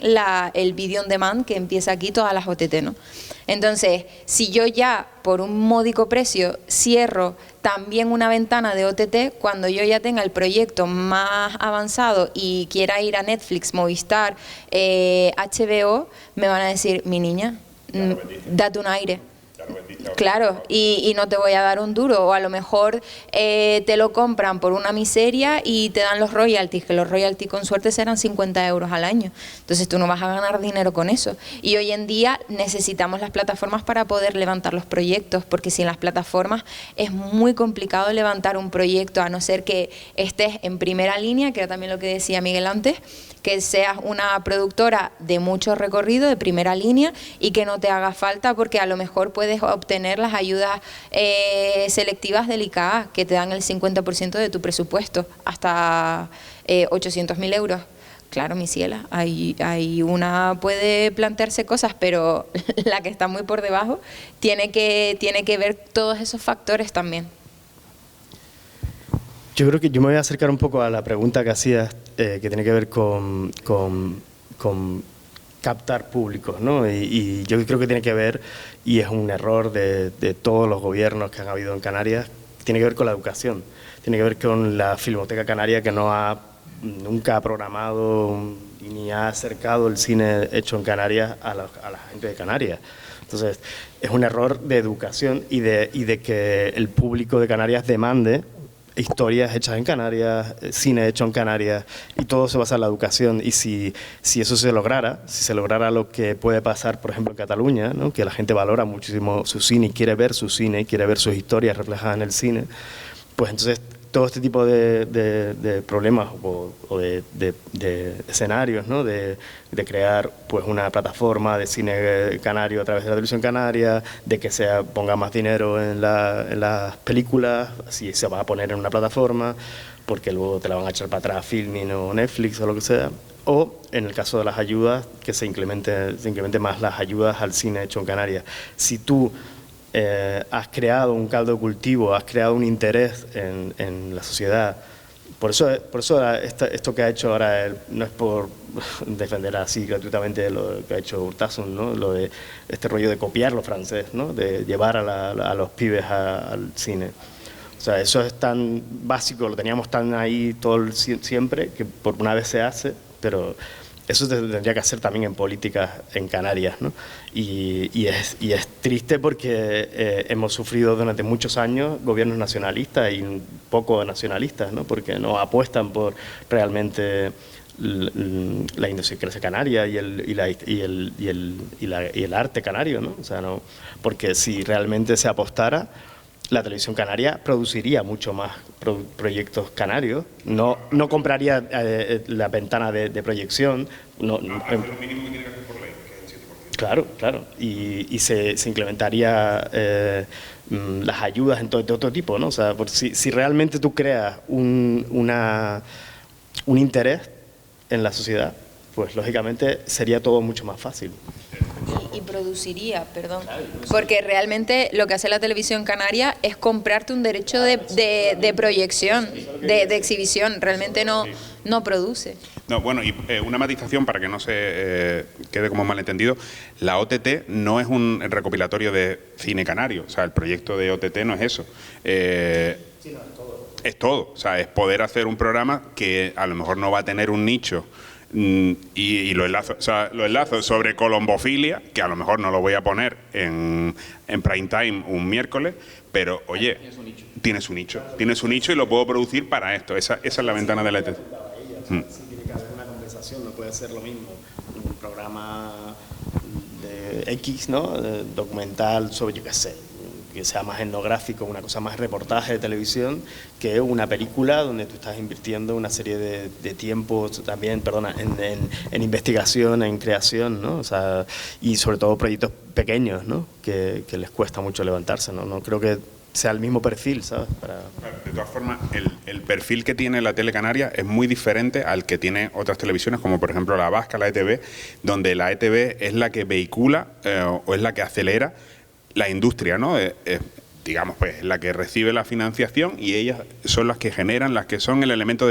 el Video On Demand, que empieza aquí, todas las OTT, ¿no? Entonces, si yo ya por un módico precio cierro también una ventana de OTT, cuando yo ya tenga el proyecto más avanzado y quiera ir a Netflix, Movistar, HBO, me van a decir, mi niña, date un aire. Claro, y no te voy a dar un duro, o a lo mejor te lo compran por una miseria y te dan los royalties, que los royalties con suerte serán 50 euros al año, entonces tú no vas a ganar dinero con eso. Y hoy en día necesitamos las plataformas para poder levantar los proyectos, porque sin las plataformas es muy complicado levantar un proyecto, a no ser que estés en primera línea, que era también lo que decía Miguel antes, que seas una productora de mucho recorrido, de primera línea, y que no te haga falta, porque a lo mejor puedes obtener las ayudas selectivas del ICA, que te dan el 50% de tu presupuesto, hasta 800.000 euros. Claro, mi ciela, hay una puede plantearse cosas, pero la que está muy por debajo tiene que ver todos esos factores también.
Yo creo que yo me voy a acercar un poco a la pregunta que hacías, que tiene que ver con captar públicos, ¿no? Y yo creo que tiene que ver, y es un error de todos los gobiernos que han habido en Canarias, tiene que ver con la educación, tiene que ver con la Filmoteca Canaria, que nunca ha programado ni ha acercado el cine hecho en Canarias a la gente de Canarias. Entonces, es un error de educación y de que el público de Canarias demande historias hechas en Canarias, cine hecho en Canarias, y todo se basa en la educación. Y si eso se lograra, si se lograra lo que puede pasar, por ejemplo, en Cataluña, ¿no? Que la gente valora muchísimo su cine y quiere ver su cine, quiere ver sus historias reflejadas en el cine, pues entonces todo este tipo de problemas o de escenarios, ¿no? de crear pues una plataforma de cine canario a través de la televisión canaria, de que ponga más dinero en las películas, si se va a poner en una plataforma, porque luego te la van a echar para atrás Filmin o Netflix o lo que sea. O en el caso de las ayudas, que se incremente más las ayudas al cine hecho en Canarias. Si tú has creado un caldo de cultivo, has creado un interés en la sociedad. Por eso esto que ha hecho ahora él, no es por defender así gratuitamente lo que ha hecho Urtasun, ¿no? Lo de este rollo de copiar lo francés, ¿no? De llevar a los pibes al cine. O sea, eso es tan básico, lo teníamos tan ahí siempre, que por una vez se hace, pero eso se tendría que hacer también en políticas en Canarias, ¿no? Y es triste porque hemos sufrido durante muchos años gobiernos nacionalistas y poco nacionalistas, ¿no? Porque no apuestan por realmente la idiosincrasia canaria y el arte canario, ¿no? O sea, no, porque si realmente se apostara, la televisión canaria produciría mucho más proyectos canarios, no compraría la ventana de proyección.
Lo mínimo que tiene que hacer por ley, que es el 7%.
Claro, y se implementaría las ayudas de otro tipo, ¿no? O sea, si realmente tú creas un interés en la sociedad, pues lógicamente sería todo mucho más fácil.
Y produciría, perdón, porque realmente lo que hace la televisión canaria es comprarte un derecho de proyección, de exhibición, realmente no produce.
No, bueno, y una matización para que no se quede como malentendido, la OTT no es un recopilatorio de cine canario, o sea, el proyecto de OTT no es eso. Es todo, o sea, es poder hacer un programa que a lo mejor no va a tener un nicho. Y lo enlazo sobre colombofilia, que a lo mejor no lo voy a poner en prime time un miércoles, pero oye, tiene su nicho y lo puedo producir para esto. Esa es la ventana de la ETT.
Sí, tiene que haber una conversación, no puede ser lo mismo un programa de X, ¿no? Documental sobre, yo qué sé, que sea más etnográfico, una cosa más reportaje de televisión, que una película donde tú estás invirtiendo una serie de tiempos también, perdona, en investigación, en creación, ¿no? O sea, y sobre todo proyectos pequeños, ¿no? Que les cuesta mucho levantarse, ¿no? No creo que sea el mismo perfil, ¿sabes?
De todas formas, el perfil que tiene la tele canaria es muy diferente al que tiene otras televisiones, como por ejemplo la vasca, la ETV, donde la ETV es la que vehicula o es la que acelera la industria, ¿no? Digamos, pues, la que recibe la financiación y ellas son las que generan, las que son el elemento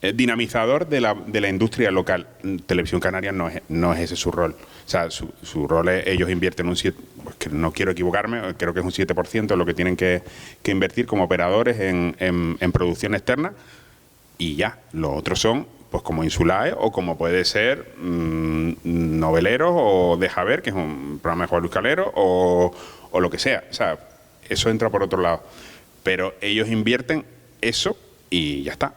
dinamizador de la industria local. Televisión Canaria no es ese su rol. O sea, su rol es, ellos invierten un 7%, pues que no quiero equivocarme, creo que es un 7% lo que tienen que invertir como operadores en producción externa, y ya, los otros son pues como Insulae o como puede ser Noveleros o Deja Ver, que es un programa de Juan Luis Calero, o lo que sea. O sea, eso entra por otro lado. Pero ellos invierten eso y ya está.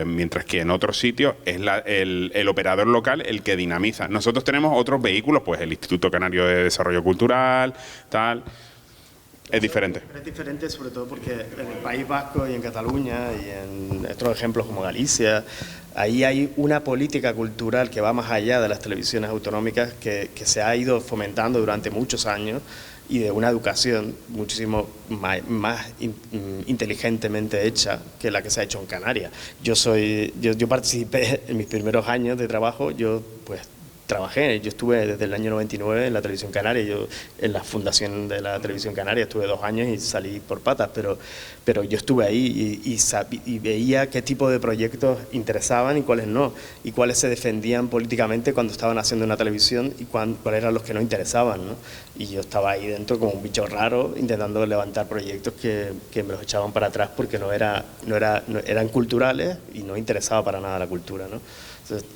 Mientras que en otros sitios es el operador local el que dinamiza. Nosotros tenemos otros vehículos, pues el Instituto Canario de Desarrollo Cultural, tal. Es diferente.
Es diferente sobre todo porque en el País Vasco y en Cataluña y en otros ejemplos como Galicia, ahí hay una política cultural que va más allá de las televisiones autonómicas que se ha ido fomentando durante muchos años, y de una educación muchísimo más inteligentemente hecha que la que se ha hecho en Canarias. Yo participé en mis primeros años de trabajo, yo estuve desde el año 99 en la televisión canaria, yo en la fundación de la televisión canaria estuve 2 años y salí por patas, pero yo estuve ahí y veía qué tipo de proyectos interesaban y cuáles no, y cuáles se defendían políticamente cuando estaban haciendo una televisión y cuáles eran los que no interesaban, ¿no? Y yo estaba ahí dentro como un bicho raro intentando levantar proyectos que me los echaban para atrás porque eran culturales y no interesaba para nada la cultura, ¿no? Entonces,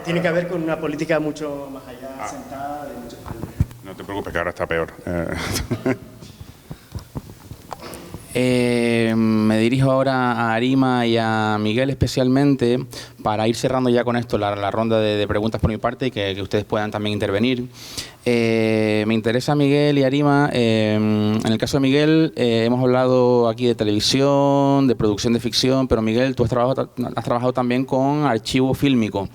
tiene que ver con una política mucho más allá, sentada de muchos años.
No te preocupes, que ahora está peor.
Me dirijo ahora a Arima y a Miguel especialmente para ir cerrando ya con esto la ronda de preguntas por mi parte y que ustedes puedan también intervenir. Me interesa Miguel y Arima. En el caso de Miguel, hemos hablado aquí de televisión, de producción de ficción, pero Miguel, tú has trabajado también con archivo fílmico,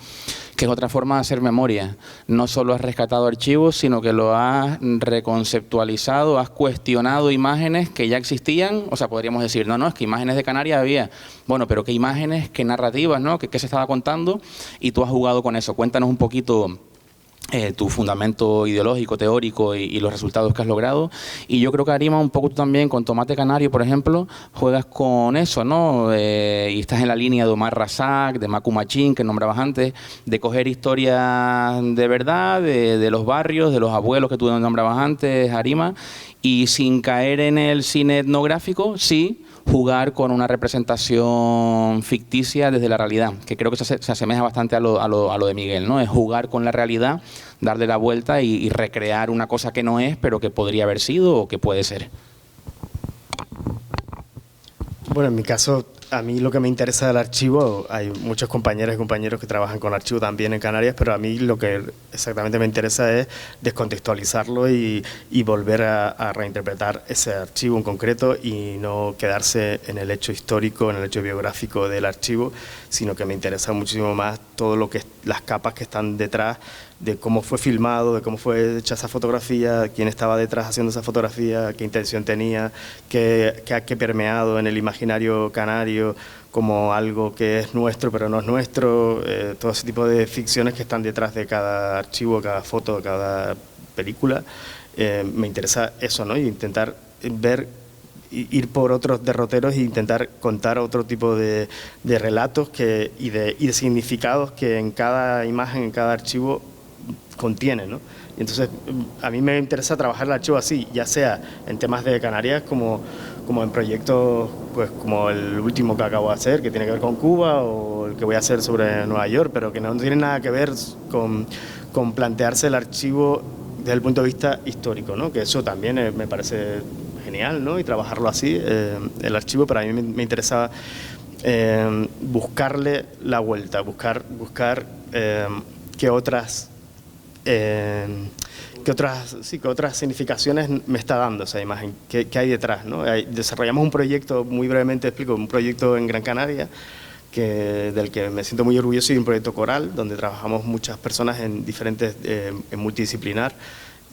que es otra forma de hacer memoria. No solo has rescatado archivos, sino que lo has reconceptualizado, has cuestionado imágenes que ya existían. O sea, podríamos decir, no, es que imágenes de Canarias había. Bueno, pero qué imágenes, qué narrativas, ¿no? ¿Qué se estaba contando? Y tú has jugado con eso. Cuéntanos un poquito tu fundamento ideológico, teórico y los resultados que has logrado. Y yo creo que, Arima, un poco tú también con Tomate Canario, por ejemplo, juegas con eso, ¿no? Y estás en la línea de Omar Razak, de Macu Machín, que nombrabas antes, de coger historias de verdad, de los barrios, de los abuelos que tú nombrabas antes, Arima, y sin caer en el cine etnográfico, sí, jugar con una representación ficticia desde la realidad, que creo que se asemeja bastante a lo de Miguel, ¿no? Es jugar con la realidad, darle la vuelta y recrear una cosa que no es, pero que podría haber sido o que puede ser.
Bueno, en mi caso, a mí lo que me interesa del archivo, hay muchos compañeras y compañeros que trabajan con archivo también en Canarias, pero a mí lo que exactamente me interesa es descontextualizarlo y volver a reinterpretar ese archivo en concreto y no quedarse en el hecho histórico, en el hecho biográfico del archivo, sino que me interesa muchísimo más todo lo que las capas que están detrás de cómo fue filmado, de cómo fue hecha esa fotografía, quién estaba detrás haciendo esa fotografía, qué intención tenía, qué ha permeado en el imaginario canario como algo que es nuestro pero no es nuestro, todo ese tipo de ficciones que están detrás de cada archivo, cada foto, cada película. Me interesa eso, ¿no? Y intentar ir por otros derroteros e intentar contar otro tipo de relatos y de significados que en cada imagen, en cada archivo contiene, ¿no? Y entonces a mí me interesa trabajar el archivo así, ya sea en temas de Canarias como en proyectos pues como el último que acabo de hacer, que tiene que ver con Cuba, o el que voy a hacer sobre Nueva York, pero que no tiene nada que ver con plantearse el archivo desde el punto de vista histórico, ¿no? Que eso también me parece genial, ¿no? Y trabajarlo así, el archivo, pero a mí me interesa buscarle la vuelta, buscar qué otras significaciones me está dando esa imagen, qué hay detrás, ¿no? Desarrollamos un proyecto, muy brevemente explico, un proyecto en Gran Canaria, del que me siento muy orgulloso, y un proyecto coral, donde trabajamos muchas personas en multidisciplinar,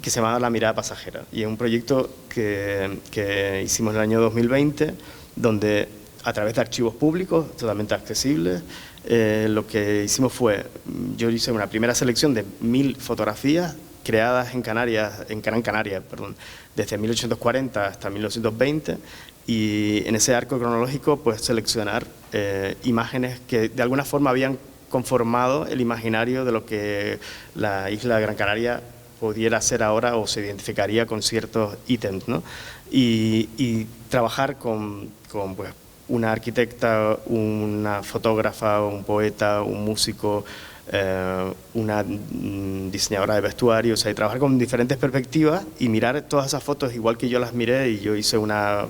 que se llama La Mirada Pasajera. Y es un proyecto que hicimos en el año 2020, donde a través de archivos públicos, totalmente accesibles, lo que hicimos fue, yo hice una primera selección de 1000 fotografías creadas en Gran Canaria, desde 1840 hasta 1920, y en ese arco cronológico pues seleccionar imágenes que de alguna forma habían conformado el imaginario de lo que la isla de Gran Canaria pudiera ser ahora, o se identificaría con ciertos ítems, ¿no? Y trabajar con pues, una arquitecta, una fotógrafa, un poeta, un músico, una diseñadora de vestuario, o sea, y trabajar con diferentes perspectivas y mirar todas esas fotos igual que yo las miré, y yo hice una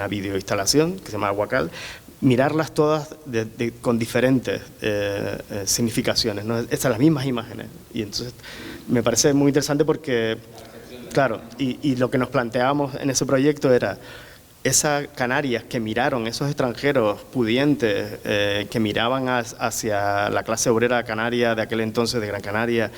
videoinstalación que se llama Huacal, mirarlas todas con diferentes significaciones, ¿no? Estas las mismas imágenes, y entonces me parece muy interesante porque, claro, y lo que nos planteábamos en ese proyecto era esas Canarias que miraron, esos extranjeros pudientes que miraban hacia la clase obrera canaria de aquel entonces, de Gran Canaria,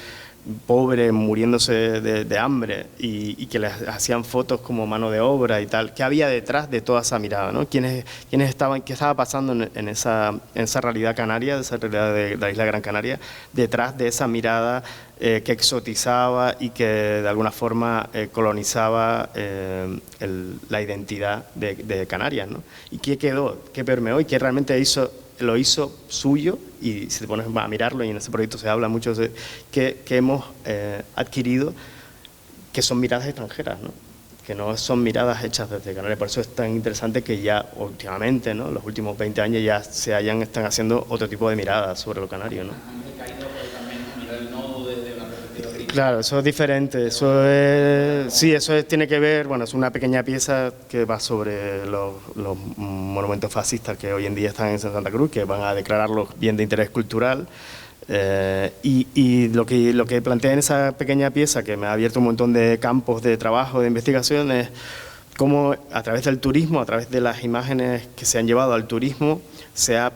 pobre, muriéndose de hambre, y que les hacían fotos como mano de obra y tal. ¿Qué había detrás de toda esa mirada, ¿no? ¿Quiénes estaban, qué estaba pasando en esa realidad canaria, de esa realidad de la isla de Gran Canaria, detrás de esa mirada que exotizaba y que de alguna forma colonizaba la identidad de Canarias, ¿no? ¿Y qué quedó, qué permeó y qué realmente lo hizo suyo? Y si te pones a mirarlo, y en ese proyecto se habla mucho de que hemos adquirido, que son miradas extranjeras, ¿no? Que no son miradas hechas desde Canarias. Por eso es tan interesante que ya últimamente, ¿no? Los últimos 20 años ya están haciendo otro tipo de miradas sobre lo canario, ¿no? Claro, eso es diferente, tiene que ver, bueno, es una pequeña pieza que va sobre los monumentos fascistas que hoy en día están en Santa Cruz, que van a declararlos bien de interés cultural, y lo que planteé en esa pequeña pieza, que me ha abierto un montón de campos de trabajo, de investigación, es cómo a través del turismo, a través de las imágenes que se han llevado al turismo, se ha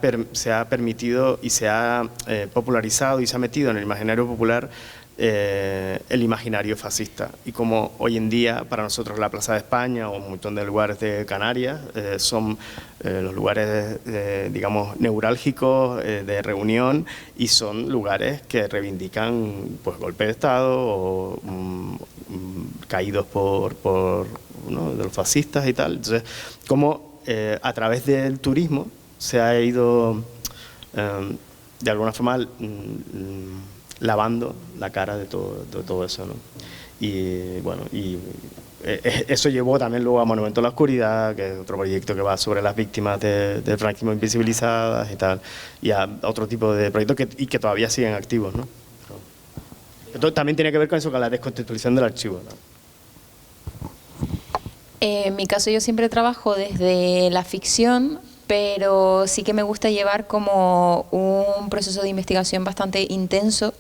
permitido y se ha popularizado y se ha metido en el imaginario popular el imaginario fascista, y como hoy en día para nosotros la Plaza de España o un montón de lugares de Canarias son los lugares digamos neurálgicos de reunión, y son lugares que reivindican pues golpe de Estado o caídos ¿no? de los fascistas y tal. Entonces, como a través del turismo se ha ido de alguna forma lavando la cara de todo eso, ¿no? Y bueno, eso llevó también luego a Monumento a la Oscuridad, que es otro proyecto que va sobre las víctimas del franquismo invisibilizadas y tal, y a otro tipo de proyectos que todavía siguen activos, ¿no? Pero también tiene que ver con eso, con la descontextualización del archivo, ¿no?
En mi caso yo siempre trabajo desde la ficción, pero sí que me gusta llevar como un proceso de investigación bastante intenso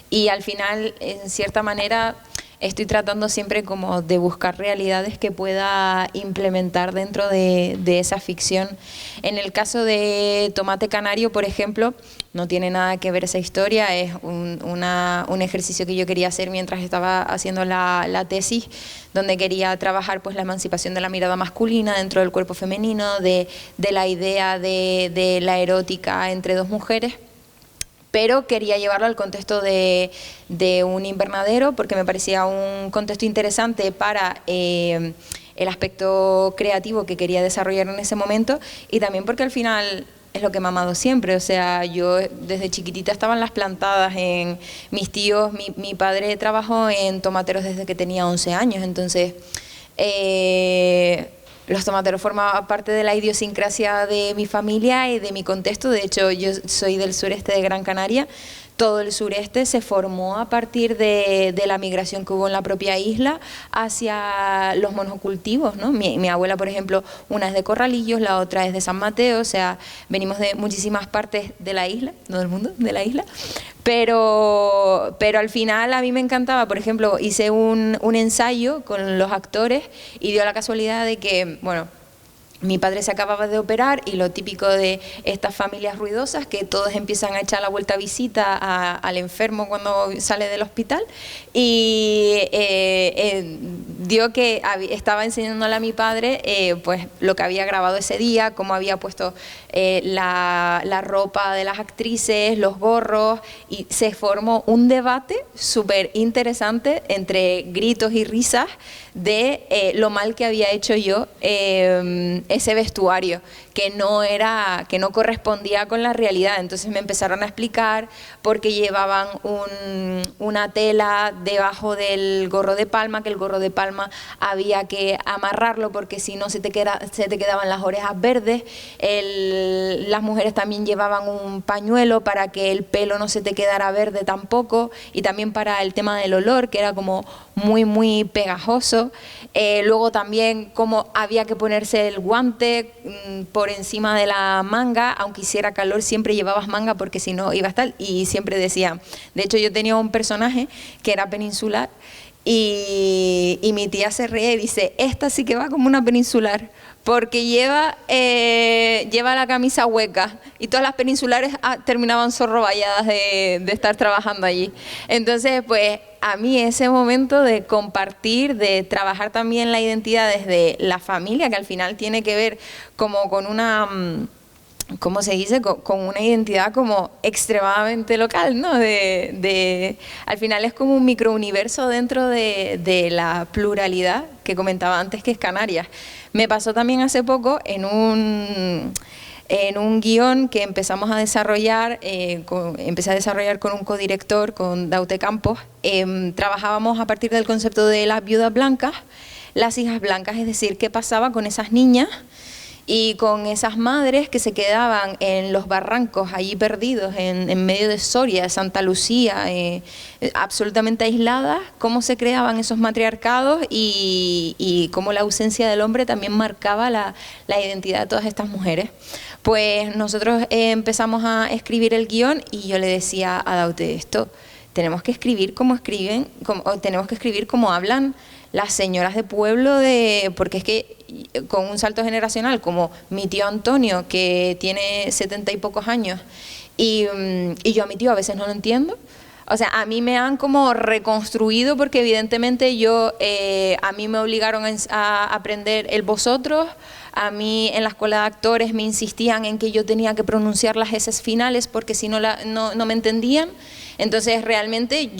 y al final, en cierta manera, estoy tratando siempre como de buscar realidades que pueda implementar dentro de esa ficción. En el caso de Tomate Canario, por ejemplo, no tiene nada que ver esa historia, es un ejercicio que yo quería hacer mientras estaba haciendo la tesis, donde quería trabajar pues la emancipación de la mirada masculina dentro del cuerpo femenino, de la idea de la erótica entre dos mujeres, pero quería llevarlo al contexto de un invernadero porque me parecía un contexto interesante para el aspecto creativo que quería desarrollar en ese momento y también porque al final es lo que me ha amado siempre, o sea, yo desde chiquitita estaban las plantadas en mis tíos, mi padre trabajó en tomateros desde que tenía 11 años, entonces los tomateros formaban parte de la idiosincrasia de mi familia y de mi contexto. De hecho, yo soy del sureste de Gran Canaria. Todo el sureste se formó a partir de la migración que hubo en la propia isla hacia los monocultivos, ¿no? Mi abuela, por ejemplo, una es de Corralillos, la otra es de San Mateo, o sea, venimos de muchísimas partes de la isla, no del mundo, de la isla. Pero al final a mí me encantaba, por ejemplo, hice un ensayo con los actores y dio la casualidad de que, bueno, mi padre se acababa de operar y lo típico de estas familias ruidosas, que todos empiezan a echar la vuelta a visita al enfermo cuando sale del hospital, y dio que estaba enseñándole a mi padre pues lo que había grabado ese día, cómo había puesto la ropa de las actrices, los gorros, y se formó un debate súper interesante entre gritos y risas de lo mal que había hecho yo ese vestuario, que no correspondía con la realidad. Entonces me empezaron a explicar por qué llevaban una tela debajo del gorro de palma, que el gorro de palma había que amarrarlo porque si no se te quedaban las orejas verdes. Las mujeres también llevaban un pañuelo para que el pelo no se te quedara verde tampoco, y también para el tema del olor, que era como muy muy pegajoso. Luego también cómo había que ponerse el guante por encima de la manga, aunque hiciera calor siempre llevabas manga porque si no iba a estar, y siempre decía, de hecho yo tenía un personaje que era peninsular y mi tía se ríe y dice, esta sí que va como una peninsular porque lleva la camisa hueca, y todas las peninsulares terminaban zorrovalladas de estar trabajando allí. Entonces, pues a mí ese momento de compartir, de trabajar también la identidad desde la familia, que al final tiene que ver como con una... ¿cómo se dice? Con una identidad como extremadamente local, ¿no? Al final es como un microuniverso dentro de la pluralidad que comentaba antes, que es Canarias. Me pasó también hace poco en un guión que empezamos a desarrollar, empecé a desarrollar con un codirector, con Daute Campos. Trabajábamos a partir del concepto de las viudas blancas, las hijas blancas, es decir, qué pasaba con esas niñas y con esas madres que se quedaban en los barrancos allí perdidos en medio de Soria, Santa Lucía, absolutamente aisladas, cómo se creaban esos matriarcados y cómo la ausencia del hombre también marcaba la identidad de todas estas mujeres. Pues nosotros empezamos a escribir el guión y yo le decía a Daute, esto tenemos que escribir como escriben, tenemos que escribir como hablan las señoras de pueblo, porque es que con un salto generacional como mi tío Antonio, que tiene 70 y pocos años, y yo a mi tío a veces no lo entiendo. O sea, a mí me han como reconstruido porque evidentemente a mí me obligaron a aprender el vosotros. A mí en la escuela de actores me insistían en que yo tenía que pronunciar las eses finales porque si no me entendían. Entonces realmente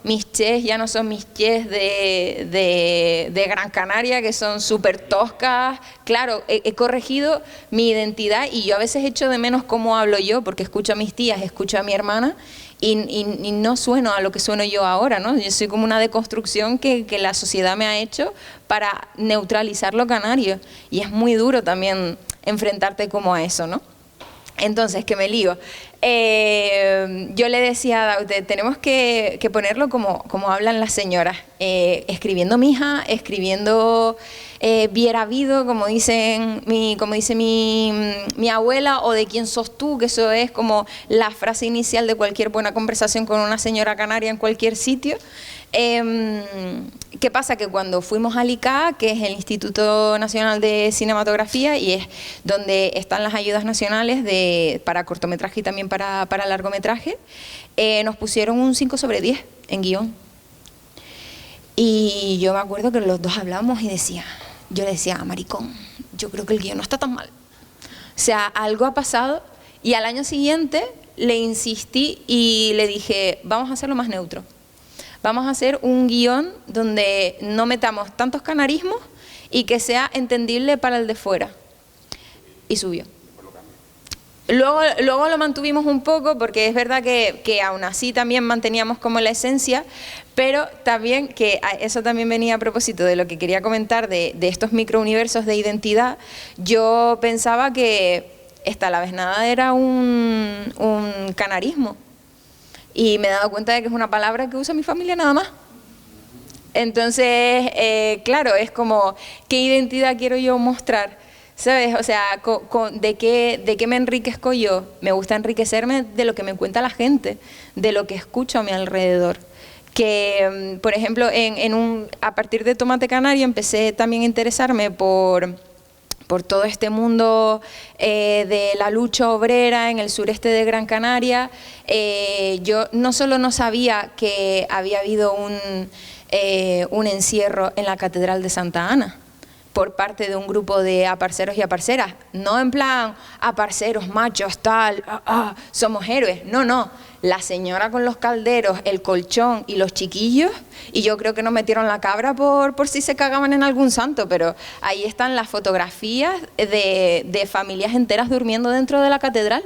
mis ches ya no son mis ches de Gran Canaria, que son súper toscas. Claro, he corregido mi identidad y yo a veces echo de menos cómo hablo yo, porque escucho a mis tías, escucho a mi hermana y no sueno a lo que sueno yo ahora, ¿no? Yo soy como una deconstrucción que la sociedad me ha hecho para neutralizar lo canario, y es muy duro también enfrentarte como a eso, ¿no? Entonces, que me lío. yo le decía a Daute, tenemos que ponerlo como hablan las señoras, escribiendo mija, escribiendo bien habido, como dice mi abuela, o de quién sos tú, que eso es como la frase inicial de cualquier buena conversación con una señora canaria en cualquier sitio. ¿Qué pasa? Que cuando fuimos al ICA, que es el Instituto Nacional de Cinematografía, y es donde están las ayudas nacionales para cortometraje y también para largometraje, nos pusieron un 5/10 en guión. Y yo me acuerdo que los dos hablamos y yo le decía, maricón, yo creo que el guión no está tan mal. O sea, algo ha pasado, y al año siguiente le insistí y le dije, vamos a hacerlo más neutro. Vamos a hacer un guión donde no metamos tantos canarismos y que sea entendible para el de fuera. Y subió. Luego lo mantuvimos un poco, porque es verdad que aún así también manteníamos como la esencia, pero también, que eso también venía a propósito de lo que quería comentar de estos microuniversos de identidad. Yo pensaba que esta la vez nada era un canarismo. Y me he dado cuenta de que es una palabra que usa mi familia nada más. Entonces, claro, es como, ¿qué identidad quiero yo mostrar? ¿Sabes? O sea, ¿de qué me enriquezco yo? Me gusta enriquecerme de lo que me cuenta la gente, de lo que escucho a mi alrededor. Que, por ejemplo, a partir de Tomate Canario empecé también a interesarme por todo este mundo de la lucha obrera en el sureste de Gran Canaria. Yo no solo no sabía que había habido un encierro en la Catedral de Santa Ana por parte de un grupo de aparceros y aparceras, no en plan aparceros, machos, tal, somos héroes, no, la señora con los calderos, el colchón y los chiquillos, y yo creo que no metieron la cabra por si se cagaban en algún santo, pero ahí están las fotografías de familias enteras durmiendo dentro de la catedral.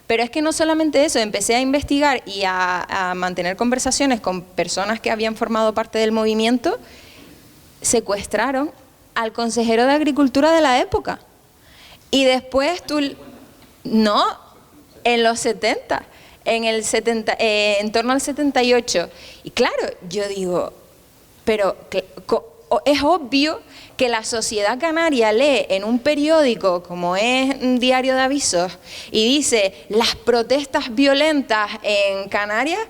Pero es que no solamente eso, empecé a investigar y a mantener conversaciones con personas que habían formado parte del movimiento. Secuestraron al consejero de Agricultura de la época. Y después no, en los 70, en torno al 78. Y claro, yo digo, pero es obvio que la sociedad canaria lee en un periódico como es un diario de avisos y dice las protestas violentas en Canarias.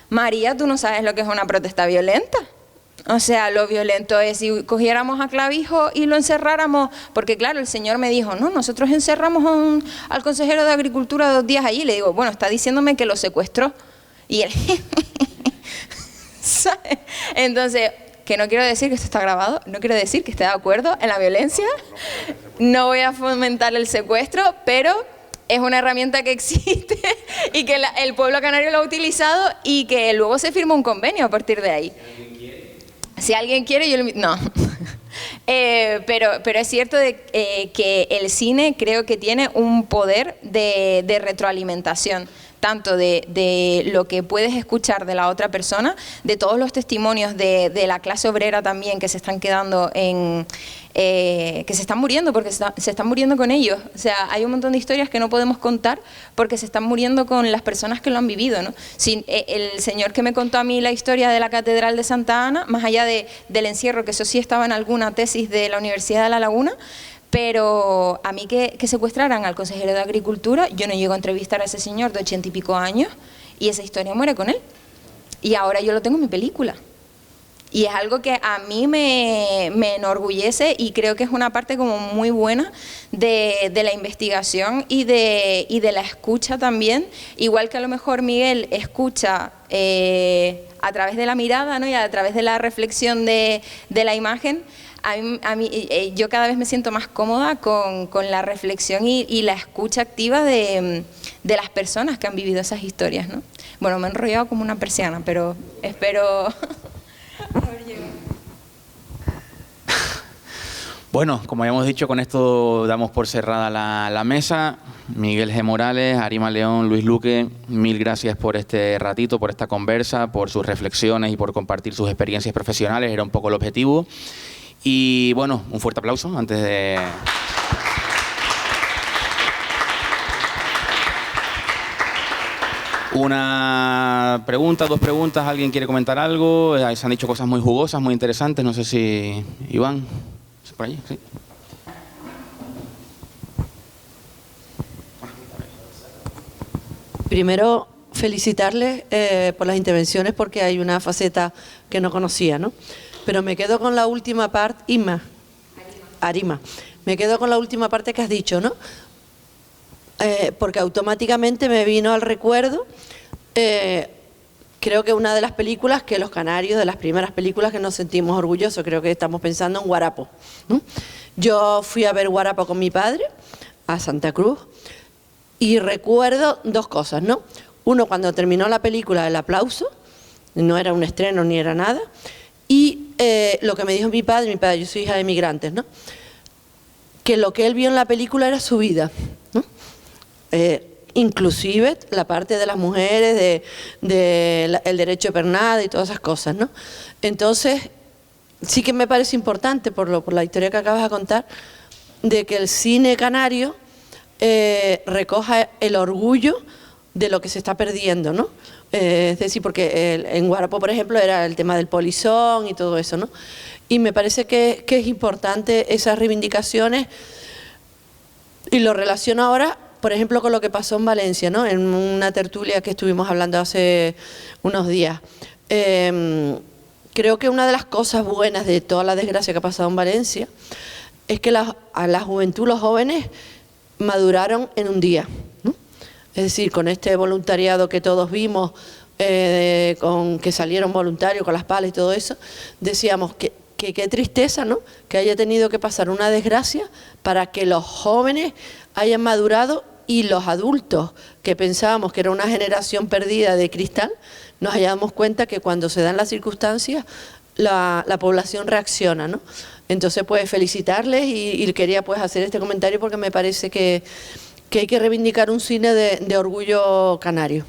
María, tú no sabes lo que es una protesta violenta. O sea, lo violento es si cogiéramos a Clavijo y lo encerráramos, porque claro, el señor me dijo, no, nosotros encerramos al consejero de Agricultura 2 días allí. Le digo, bueno, está diciéndome que lo secuestró. Y él, ¿sabes? Entonces, que no quiero decir que esto está grabado, no quiero decir que esté de acuerdo en la violencia, no voy a fomentar el secuestro, pero es una herramienta que existe y que el pueblo canario lo ha utilizado y que luego se firmó un convenio a partir de ahí. Si alguien quiere, yo le... No. Pero es cierto que el cine creo que tiene un poder de retroalimentación, tanto de lo que puedes escuchar de la otra persona, de todos los testimonios de la clase obrera también que se están quedando que se están muriendo porque se están muriendo con ellos. O sea, hay un montón de historias que no podemos contar porque se están muriendo con las personas que lo han vivido, ¿no? El señor que me contó a mí la historia de la Catedral de Santa Ana, más allá del encierro, que eso sí estaba en alguna tesis de la Universidad de La Laguna, pero a mí que secuestraran al consejero de Agricultura, yo no llego a entrevistar a ese señor de 80 y pico años y esa historia muere con él. Y ahora yo lo tengo en mi película. Y es algo que a mí me enorgullece y creo que es una parte como muy buena de la investigación y de la escucha también. Igual que a lo mejor Miguel escucha a través de la mirada, ¿no? Y a través de la reflexión de la imagen. A mí, yo cada vez me siento más cómoda con la reflexión y la escucha activa de las personas que han vivido esas historias, ¿no? Bueno, me he enrollado como una persiana, pero espero...
Bueno, como habíamos dicho, con esto damos por cerrada la mesa. Miguel G. Morales, Arima León, Luis Luque, mil gracias por este ratito, por esta conversa, por sus reflexiones y por compartir sus experiencias profesionales. Era un poco el objetivo. Y bueno, un fuerte aplauso antes de... Una pregunta, dos preguntas, ¿alguien quiere comentar algo? Se han dicho cosas muy jugosas, muy interesantes, no sé si... Iván, por allí, sí.
Primero, felicitarles por las intervenciones porque hay una faceta que no conocía, ¿no? Pero me quedo con la última parte, Arima. Me quedo con la última parte que has dicho, ¿no? Porque automáticamente me vino al recuerdo, creo que una de las películas que los canarios, de las primeras películas que nos sentimos orgullosos, creo que estamos pensando en Guarapo, ¿no? Yo fui a ver Guarapo con mi padre a Santa Cruz. Y recuerdo dos cosas, ¿no? Uno, cuando terminó la película, el aplauso, no era un estreno ni era nada, y lo que me dijo mi padre, yo soy hija de inmigrantes, ¿no? Que lo que él vio en la película era su vida, ¿no? Inclusive la parte de las mujeres, el derecho de pernada y todas esas cosas, ¿no? Entonces, sí que me parece importante, por la historia que acabas de contar, de que el cine canario recoja el orgullo de lo que se está perdiendo, ¿no? Es decir, porque en Guarapo, por ejemplo, era el tema del polizón y todo eso, ¿no? Y me parece que es importante esas reivindicaciones, y lo relaciono ahora, por ejemplo, con lo que pasó en Valencia, ¿no? En una tertulia que estuvimos hablando hace unos días. Creo que una de las cosas buenas de toda la desgracia que ha pasado en Valencia es que a la juventud, los jóvenes, maduraron en un día, ¿no? Es decir, con este voluntariado que todos vimos, con que salieron voluntarios con las palas y todo eso, decíamos que qué tristeza, ¿no? Que haya tenido que pasar una desgracia para que los jóvenes hayan madurado y los adultos que pensábamos que era una generación perdida de cristal, nos hayamos cuenta que cuando se dan las circunstancias la población reacciona, ¿no? Entonces, pues felicitarles y quería pues hacer este comentario porque me parece que hay que reivindicar un cine de orgullo canario.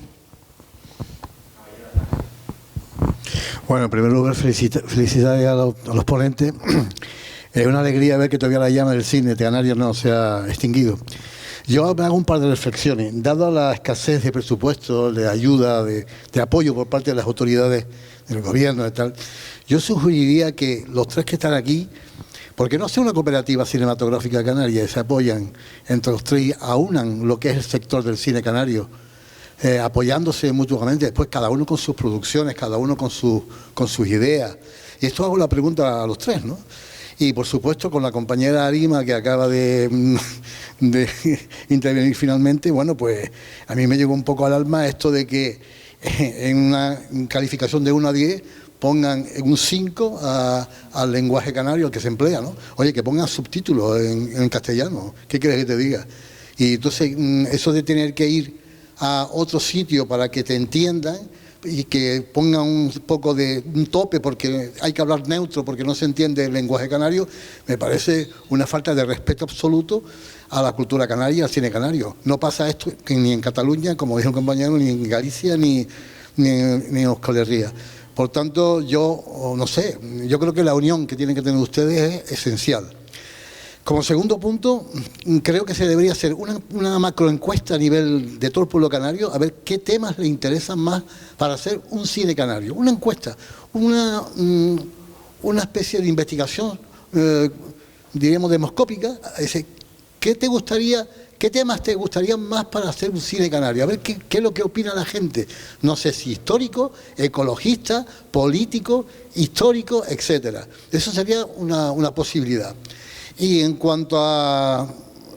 Bueno, en primer lugar, felicidades a los ponentes. Es una alegría ver que todavía la llama del cine de Canarias no se ha extinguido. Yo me hago un par de reflexiones. Dado la escasez de presupuesto, de ayuda, de apoyo por parte de las autoridades del gobierno y tal, yo sugeriría que los tres que están aquí, porque no sea una cooperativa cinematográfica canaria, se apoyan entre los tres y aunan lo que es el sector del cine canario, apoyándose mutuamente, después cada uno con sus producciones, cada uno con sus ideas. Y esto hago la pregunta a los tres, ¿no? Y por supuesto con la compañera Arima, que acaba de intervenir finalmente, bueno, pues a mí me llegó un poco al alma esto de que en una calificación de 1 a 10 pongan un 5 al lenguaje canario que se emplea, ¿no? Oye, que pongan subtítulos en castellano, ¿qué quieres que te diga? Y entonces eso de tener que ir a otro sitio para que te entiendan y que pongan un poco de un tope porque hay que hablar neutro porque no se entiende el lenguaje canario, me parece una falta de respeto absoluto a la cultura canaria, al cine canario. No pasa esto ni en Cataluña, como dijo el compañero, ni en Galicia, ni en Euskal Herria. Por tanto, yo no sé, yo creo que la unión que tienen que tener ustedes es esencial. Como segundo punto, creo que se debería hacer una macroencuesta a nivel de todo el pueblo canario, a ver qué temas le interesan más para hacer un cine canario. Una encuesta, una especie de investigación, diríamos, demoscópica. ¿Qué temas te gustarían más para hacer un cine canario? A ver qué es lo que opina la gente. No sé si histórico, ecologista, político, histórico, etcétera. Eso sería una posibilidad. Y en cuanto a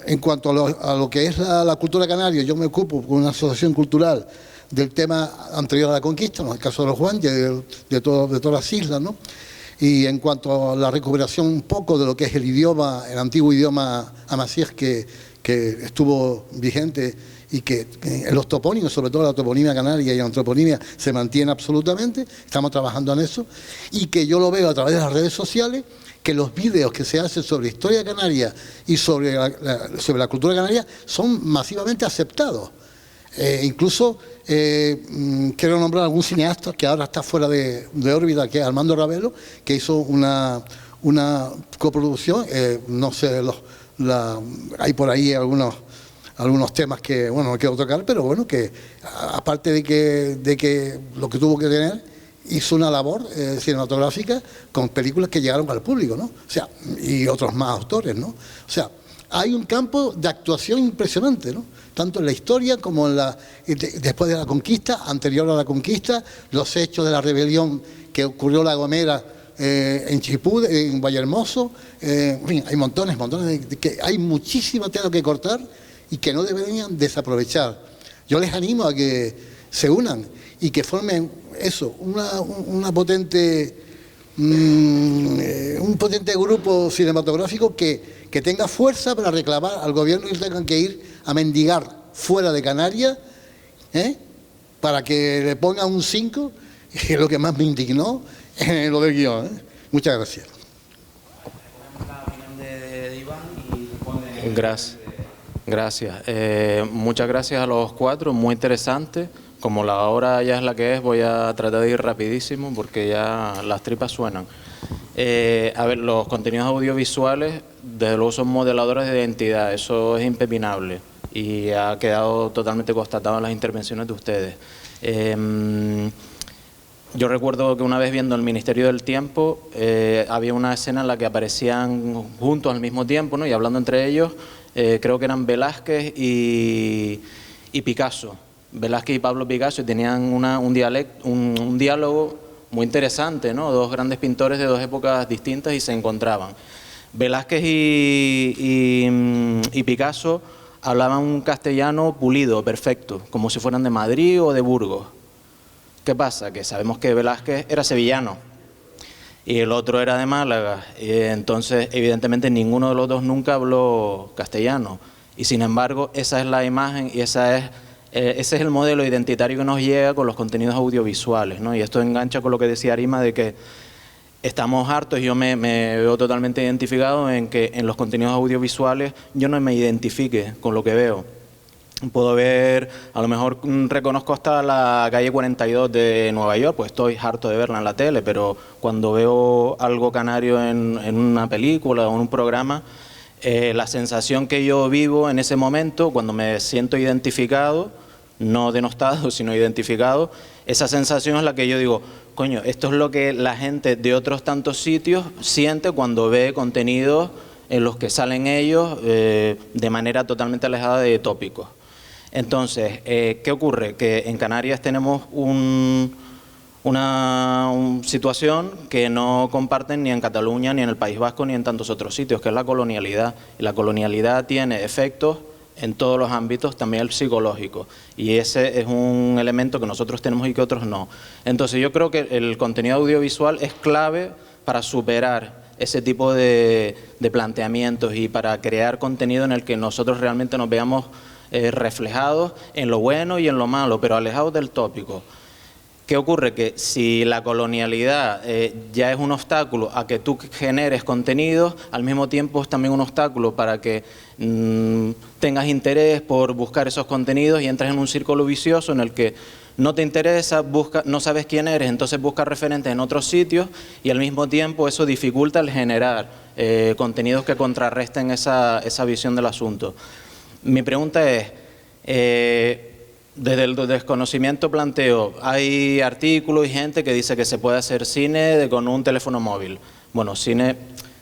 lo que es la cultura canaria, yo me ocupo con una asociación cultural del tema anterior a la conquista, en el caso de los Juanyes, de todas las islas, ¿no? Y en cuanto a la recuperación un poco de lo que es el idioma, el antiguo idioma amasíes que estuvo vigente y que en los topónimos, sobre todo la toponimia canaria y la antroponimia, se mantiene absolutamente, estamos trabajando en eso, y que yo lo veo a través de las redes sociales, que los vídeos que se hacen sobre historia canaria y sobre la cultura canaria son masivamente aceptados. Incluso quiero nombrar a algún cineasta que ahora está fuera de órbita, que es Armando Ravelo, que hizo una coproducción, no sé, hay por ahí algunos algunos temas que, bueno, no quiero tocar, pero bueno, que aparte de que lo que tuvo que tener, hizo una labor cinematográfica con películas que llegaron al público, ¿no? O sea, y otros más autores, ¿no? O sea, hay un campo de actuación impresionante, ¿no? Tanto en la historia como en después de la conquista, anterior a la conquista, los hechos de la rebelión que ocurrió en La Gomera, en Chipú, en Vallehermoso, en fin, hay montones que hay muchísima tela que cortar y que no deberían desaprovechar. Yo les animo a que se unan y que formen eso, un potente grupo cinematográfico que tenga fuerza para reclamar al gobierno y tengan que ir a mendigar fuera de Canarias, para que le pongan un 5, que es lo que más me indignó en lo del guión. Muchas gracias.
Gracias. Muchas gracias a los cuatro, muy interesante. Como la hora ya es la que es, voy a tratar de ir rapidísimo porque ya las tripas suenan. A ver, los contenidos audiovisuales, desde luego, son modeladores de identidad, eso es impepinable y ha quedado totalmente constatado en las intervenciones de ustedes. Yo recuerdo que una vez viendo El Ministerio del Tiempo, había una escena en la que aparecían juntos al mismo tiempo, ¿no? Y hablando entre ellos, creo que eran Velázquez y Picasso. Velázquez y Pablo Picasso, y tenían un diálogo muy interesante, ¿no? Dos grandes pintores de dos épocas distintas y se encontraban. Velázquez y Picasso hablaban un castellano pulido, perfecto, como si fueran de Madrid o de Burgos. ¿Qué pasa? Que sabemos que Velázquez era sevillano y el otro era de Málaga, y entonces evidentemente ninguno de los dos nunca habló castellano, y sin embargo esa es la imagen y ese es el modelo identitario que nos llega con los contenidos audiovisuales, ¿no? Y esto engancha con lo que decía Arima de que estamos hartos, yo me veo totalmente identificado en que en los contenidos audiovisuales yo no me identifique con lo que veo. Puedo ver, a lo mejor reconozco hasta la calle 42 de Nueva York, pues estoy harto de verla en la tele, pero cuando veo algo canario en una película o en un programa, la sensación que yo vivo en ese momento, cuando me siento identificado, no denostado, sino identificado, esa sensación es la que yo digo, coño, esto es lo que la gente de otros tantos sitios siente cuando ve contenidos en los que salen ellos de manera totalmente alejada de tópicos. Entonces, ¿qué ocurre? Que en Canarias tenemos una situación que no comparten ni en Cataluña, ni en el País Vasco, ni en tantos otros sitios, que es la colonialidad. Y la colonialidad tiene efectos en todos los ámbitos, también el psicológico. Y ese es un elemento que nosotros tenemos y que otros no. Entonces, yo creo que el contenido audiovisual es clave para superar ese tipo de planteamientos y para crear contenido en el que nosotros realmente nos veamos reflejados en lo bueno y en lo malo, pero alejados del tópico. ¿Qué ocurre? Que si la colonialidad ya es un obstáculo a que tú generes contenidos, al mismo tiempo es también un obstáculo para que tengas interés por buscar esos contenidos y entres en un círculo vicioso en el que no te interesa, no sabes quién eres, entonces buscas referentes en otros sitios y al mismo tiempo eso dificulta el generar contenidos que contrarresten esa visión del asunto. Mi pregunta es, desde el desconocimiento planteo, hay artículos y gente que dice que se puede hacer cine con un teléfono móvil. Bueno, cine,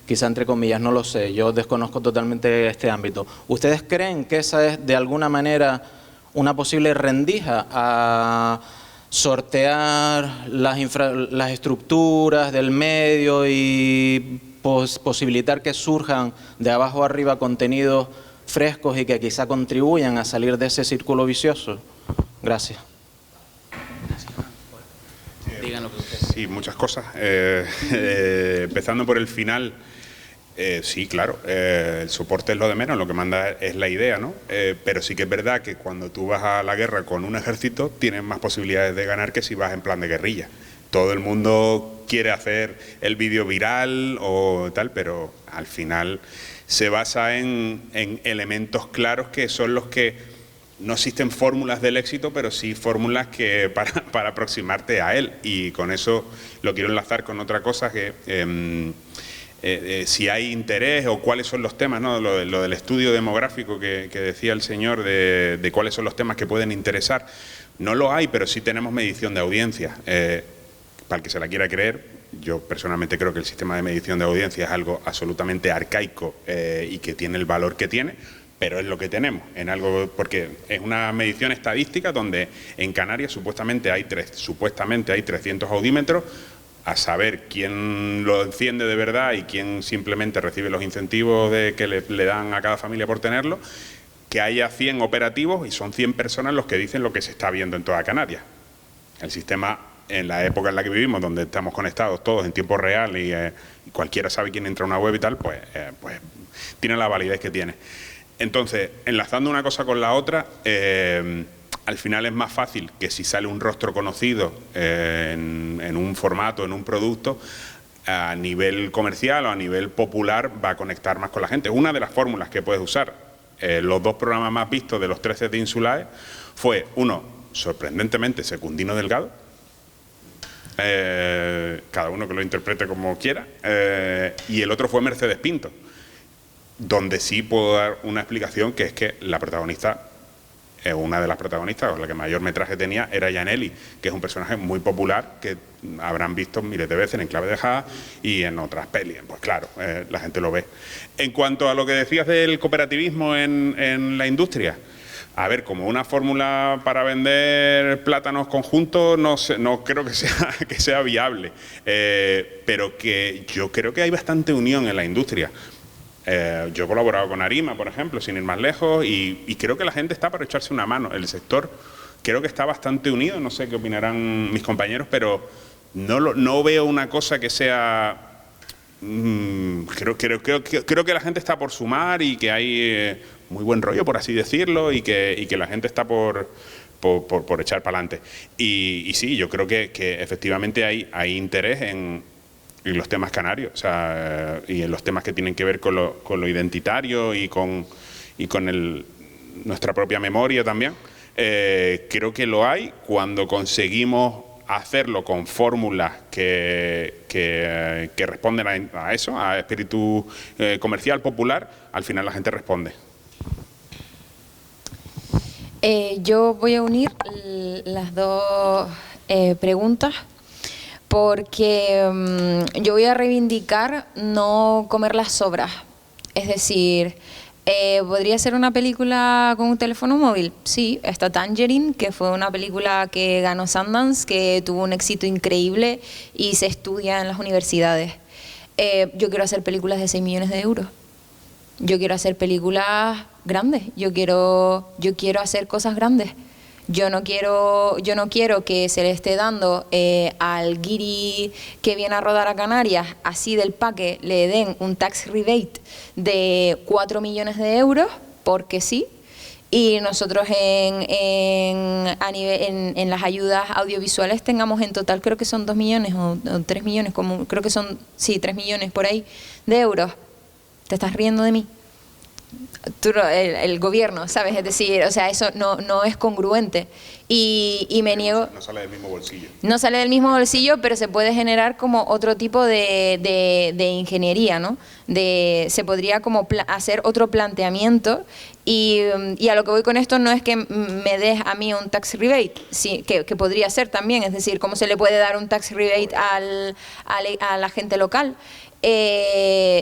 quizá entre comillas, no lo sé, yo desconozco totalmente este ámbito. ¿Ustedes creen que esa es de alguna manera una posible rendija a sortear las estructuras del medio y posibilitar que surjan de abajo arriba contenidos frescos y que quizá contribuyan a salir de ese círculo vicioso? Gracias.
Sí, muchas cosas. Empezando por el final, sí, claro, el soporte es lo de menos, lo que manda es la idea, ¿no? Pero sí que es verdad que cuando tú vas a la guerra con un ejército, tienes más posibilidades de ganar que si vas en plan de guerrilla. Todo el mundo quiere hacer el vídeo viral o tal, pero al final se basa en elementos claros que son los que no existen fórmulas del éxito, pero sí fórmulas que para aproximarte a él. Y con eso lo quiero enlazar con otra cosa que si hay interés o cuáles son los temas, ¿no? Lo del estudio demográfico que decía el señor, de cuáles son los temas que pueden interesar. No lo hay, pero sí tenemos medición de audiencia. Para el que se la quiera creer, yo personalmente creo que el sistema de medición de audiencia es algo absolutamente arcaico y que tiene el valor que tiene, pero es lo que tenemos, porque es una medición estadística donde en Canarias supuestamente hay 300 audímetros, a saber quién lo enciende de verdad y quién simplemente recibe los incentivos que le dan a cada familia por tenerlo, que haya 100 operativos y son 100 personas los que dicen lo que se está viendo en toda Canarias. El sistema, en la época en la que vivimos, donde estamos conectados todos en tiempo real y cualquiera sabe quién entra a una web y tal, pues tiene la validez que tiene. Entonces, enlazando una cosa con la otra, al final es más fácil que si sale un rostro conocido en un formato, en un producto, a nivel comercial o a nivel popular va a conectar más con la gente. Una de las fórmulas que puedes usar, los 2 programas más vistos de los 13 de Insulae, fue uno, sorprendentemente, Secundino Delgado, cada uno que lo interprete como quiera, y el otro fue Mercedes Pinto, donde sí puedo dar una explicación, que es que la protagonista, una de las protagonistas, o la que mayor metraje tenía, era Yaneli, que es un personaje muy popular que habrán visto miles de veces en Clave de Jaa y en otras pelis. Pues claro, la gente lo ve. En cuanto a lo que decías del cooperativismo en la industria, a ver, como una fórmula para vender plátanos conjuntos, no creo que sea viable, pero que yo creo que hay bastante unión en la industria. Yo he colaborado con Arima, por ejemplo, sin ir más lejos, y creo que la gente está para echarse una mano. El sector creo que está bastante unido, no sé qué opinarán mis compañeros, pero no veo una cosa que sea... Creo que la gente está por sumar y que hay muy buen rollo, por así decirlo, y que la gente está por echar para adelante. Y sí, yo creo que efectivamente hay interés en los temas canarios, o sea, y en los temas que tienen que ver con lo identitario y con nuestra propia memoria también. Creo que lo hay cuando conseguimos hacerlo con fórmulas que responden a eso, a espíritu comercial, popular. Al final la gente responde.
Yo voy a unir las dos preguntas, porque yo voy a reivindicar no comer las sobras. Es decir, ¿podría ser una película con un teléfono móvil? Sí, está Tangerine, que fue una película que ganó Sundance, que tuvo un éxito increíble y se estudia en las universidades. Yo quiero hacer películas de 6 millones de euros. Yo quiero hacer películas grandes. Yo quiero hacer cosas grandes. Yo no quiero que se le esté dando al guiri que viene a rodar a Canarias, así del paque, le den un tax rebate de 4 millones de euros, porque sí, y nosotros en las ayudas audiovisuales tengamos en total, creo que son 2 millones o 3 millones, creo que son, sí, 3 millones por ahí de euros. ¿Te estás riendo de mí? El gobierno, ¿sabes? Es decir, o sea, eso no es congruente y me niego...
No sale del mismo bolsillo.
No sale del mismo bolsillo, pero se puede generar como otro tipo de ingeniería, ¿no? Se podría como hacer otro planteamiento y a lo que voy con esto no es que me des a mí un tax rebate, sí, que podría ser también, es decir, cómo se le puede dar un tax rebate a la gente local.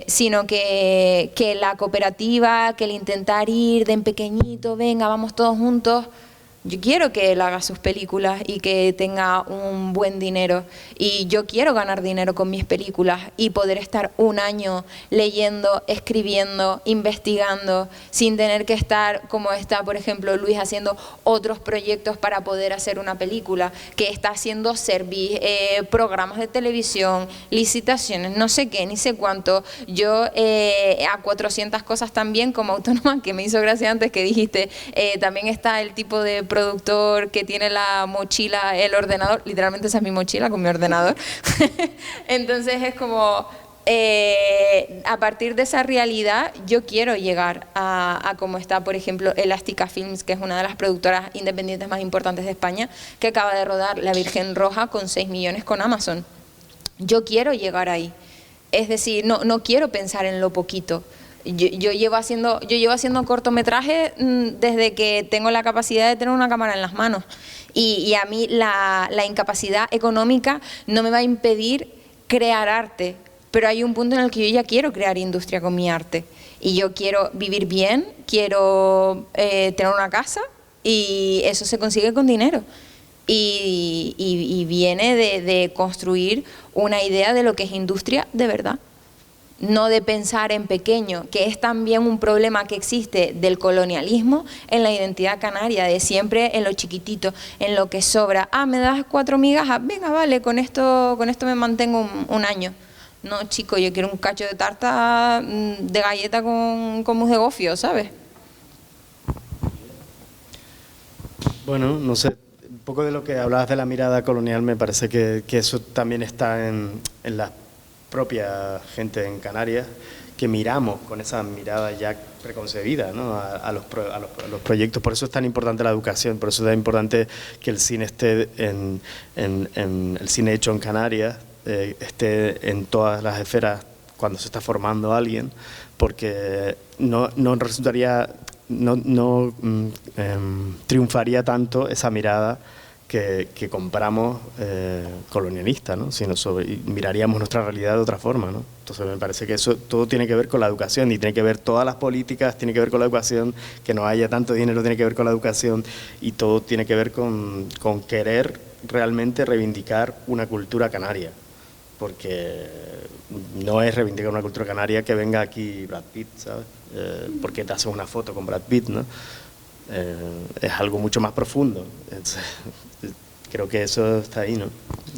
Sino que la cooperativa, que el intentar ir de en pequeñito, venga, vamos todos juntos. Yo quiero que él haga sus películas y que tenga un buen dinero, y yo quiero ganar dinero con mis películas y poder estar un año leyendo, escribiendo, investigando, sin tener que estar como está, por ejemplo, Luis haciendo otros proyectos para poder hacer una película, que está haciendo programas de televisión, licitaciones, no sé qué, ni sé cuánto. Yo a 400 cosas también como autónoma, que me hizo gracia antes que dijiste, también está el tipo de productor que tiene la mochila, el ordenador, literalmente esa es mi mochila con mi ordenador. Entonces es como, a partir de esa realidad yo quiero llegar a como está, por ejemplo, Elástica Films, que es una de las productoras independientes más importantes de España, que acaba de rodar La Virgen Roja con 6 millones con Amazon. Yo quiero llegar ahí. Es decir, no quiero pensar en lo poquito. Yo llevo haciendo cortometrajes desde que tengo la capacidad de tener una cámara en las manos. Y a mí la incapacidad económica no me va a impedir crear arte. Pero hay un punto en el que yo ya quiero crear industria con mi arte. Y yo quiero vivir bien, quiero tener una casa, y eso se consigue con dinero. Y viene de construir una idea de lo que es industria de verdad. No de pensar en pequeño, que es también un problema que existe del colonialismo en la identidad canaria, de siempre en lo chiquitito, en lo que sobra. Ah, me das 4 migajas, venga, vale, con esto me mantengo un año. No, chico, yo quiero un cacho de tarta de galleta con mousse de gofio, ¿sabes?
Bueno, no sé, un poco de lo que hablabas de la mirada colonial, me parece que eso también está en la propia gente en Canarias, que miramos con esa mirada ya preconcebida, ¿no? a los proyectos. Por eso es tan importante la educación, por eso es tan importante que el cine esté el cine hecho en Canarias, esté en todas las esferas cuando se está formando alguien, porque no resultaría, no triunfaría tanto esa mirada que compramos colonialista, ¿no? Sino y miraríamos nuestra realidad de otra forma, ¿no? Entonces me parece que eso todo tiene que ver con la educación, y tiene que ver todas las políticas, tiene que ver con la educación, que no haya tanto dinero tiene que ver con la educación, y todo tiene que ver con querer realmente reivindicar una cultura canaria, porque no es reivindicar una cultura canaria que venga aquí Brad Pitt, ¿sabes? Porque te haces una foto con Brad Pitt, ¿no? Es algo mucho más profundo. Creo que eso está ahí, ¿no?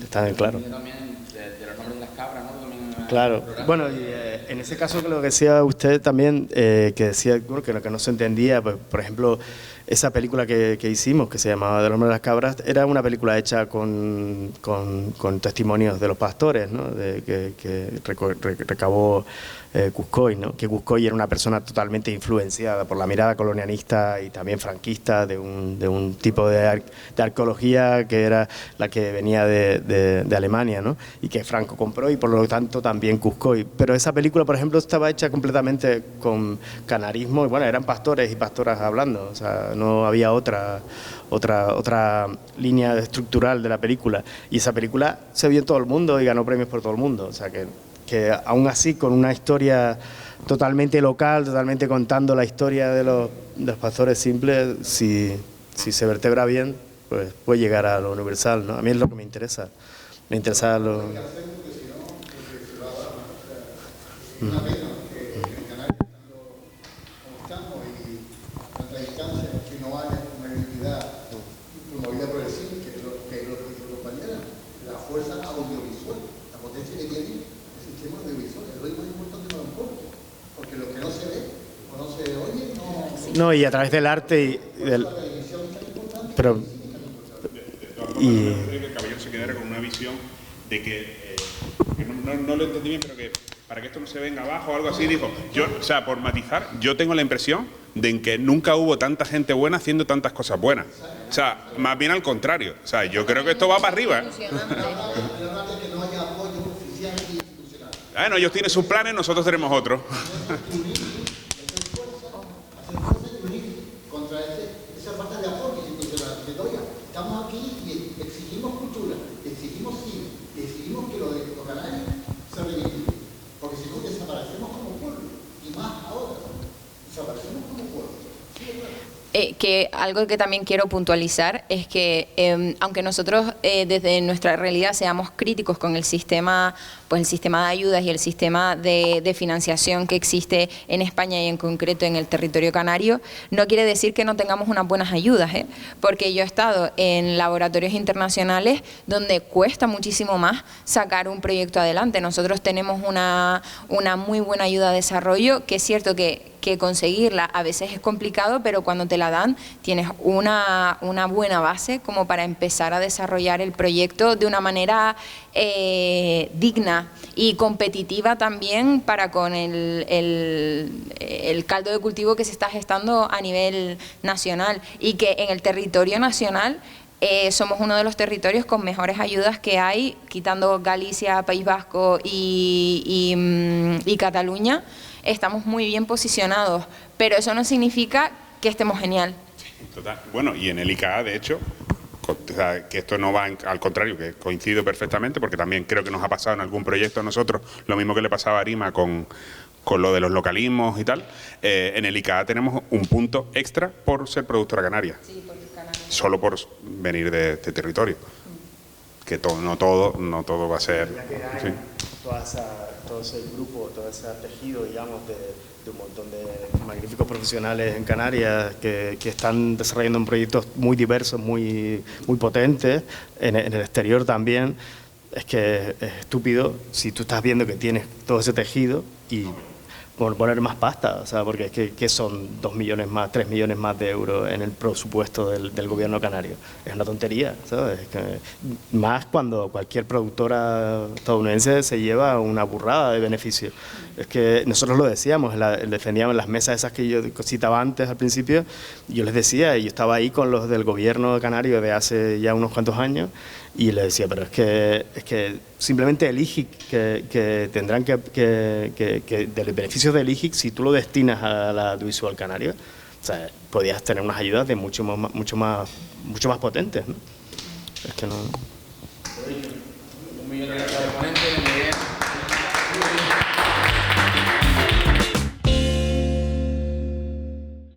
Está bien claro.
También de los nombres de las cabras, ¿no?
Claro. Bueno, y en ese caso, lo que decía usted también, que decía bueno, que no se entendía, pues, por ejemplo, esa película que hicimos, que se llamaba Del hombre de las cabras, era una película hecha con testimonios de los pastores, ¿no? Que recabó Cuscoy, ¿no? Que Cuscoy era una persona totalmente influenciada por la mirada colonialista y también franquista de un tipo de arqueología que era la que venía de Alemania, ¿no? Y que Franco compró, y por lo tanto también Cuscoy. Pero esa película, por ejemplo, estaba hecha completamente con canarismo, y bueno, eran pastores y pastoras hablando, o sea, no había otra línea estructural de la película, y esa película se vio en todo el mundo y ganó premios por todo el mundo, o sea que aún así, con una historia totalmente local, totalmente contando la historia de los pastores simples, si se vertebra bien, pues puede llegar a lo universal, ¿no? A mí es lo que me interesa lo... No, y a través del arte y del... Pero...
Y... el caballero se quedara con una visión de que no lo entendí bien, pero que para que esto no se venga abajo o algo así, dijo, o sea, por matizar, yo tengo la impresión de que nunca hubo tanta gente buena haciendo tantas cosas buenas. O sea, más bien al contrario. O sea, yo creo que esto va para arriba. Bueno, ellos tienen sus planes, nosotros tenemos otros.
Estamos aquí y exigimos cultura, exigimos cine, exigimos que los canales se reivindiquen, porque si no desaparecemos como pueblo, y más ahora, desaparecemos como pueblo.
Que algo que también quiero puntualizar es que aunque nosotros desde nuestra realidad seamos críticos con el sistema, pues el sistema de ayudas y el sistema de financiación que existe en España y en concreto en el territorio canario, no quiere decir que no tengamos unas buenas ayudas, porque yo he estado en laboratorios internacionales donde cuesta muchísimo más sacar un proyecto adelante. Nosotros tenemos una muy buena ayuda de desarrollo, que es cierto que conseguirla a veces es complicado, pero cuando te la dan tienes una buena base como para empezar a desarrollar el proyecto de una manera digna y competitiva también para con el caldo de cultivo que se está gestando a nivel nacional, y que en el territorio nacional somos uno de los territorios con mejores ayudas que hay, quitando Galicia, País Vasco y Cataluña. Estamos muy bien posicionados, pero eso no significa que estemos genial.
Total. Bueno, y en el ICA, de hecho, o sea, que esto no va al contrario, que coincido perfectamente, porque también creo que nos ha pasado en algún proyecto a nosotros, lo mismo que le pasaba a Arima con lo de los localismos y tal. En el ICA tenemos un punto extra por ser productora canaria.
Sí, por Canarias.
Solo por venir de este territorio. Que no todo va a ser... Sí.
Todo ese grupo, todo ese tejido, digamos, de un montón de magníficos profesionales en Canarias que están desarrollando proyectos muy diversos, muy potentes, en el exterior también. Es que es estúpido si tú estás viendo que tienes todo ese tejido y por poner más pasta, o sea, porque es que son 2 millones más, 3 millones más de euros en el presupuesto del gobierno canario. Es una tontería, ¿sabes? Es que, más cuando cualquier productora estadounidense se lleva una burrada de beneficios. Es que nosotros lo decíamos, defendíamos en las mesas esas que yo citaba antes al principio, yo les decía, y yo estaba ahí con los del gobierno canario de hace ya unos cuantos años, y les decía, pero es que simplemente el IGIC que tendrán que de los beneficios del IGIC, si tú lo destinas a la audiovisual canaria, o sea, podías tener unas ayudas de mucho más potentes, ¿no? Es que no...
Un millón de gracias al ponente, Miguel.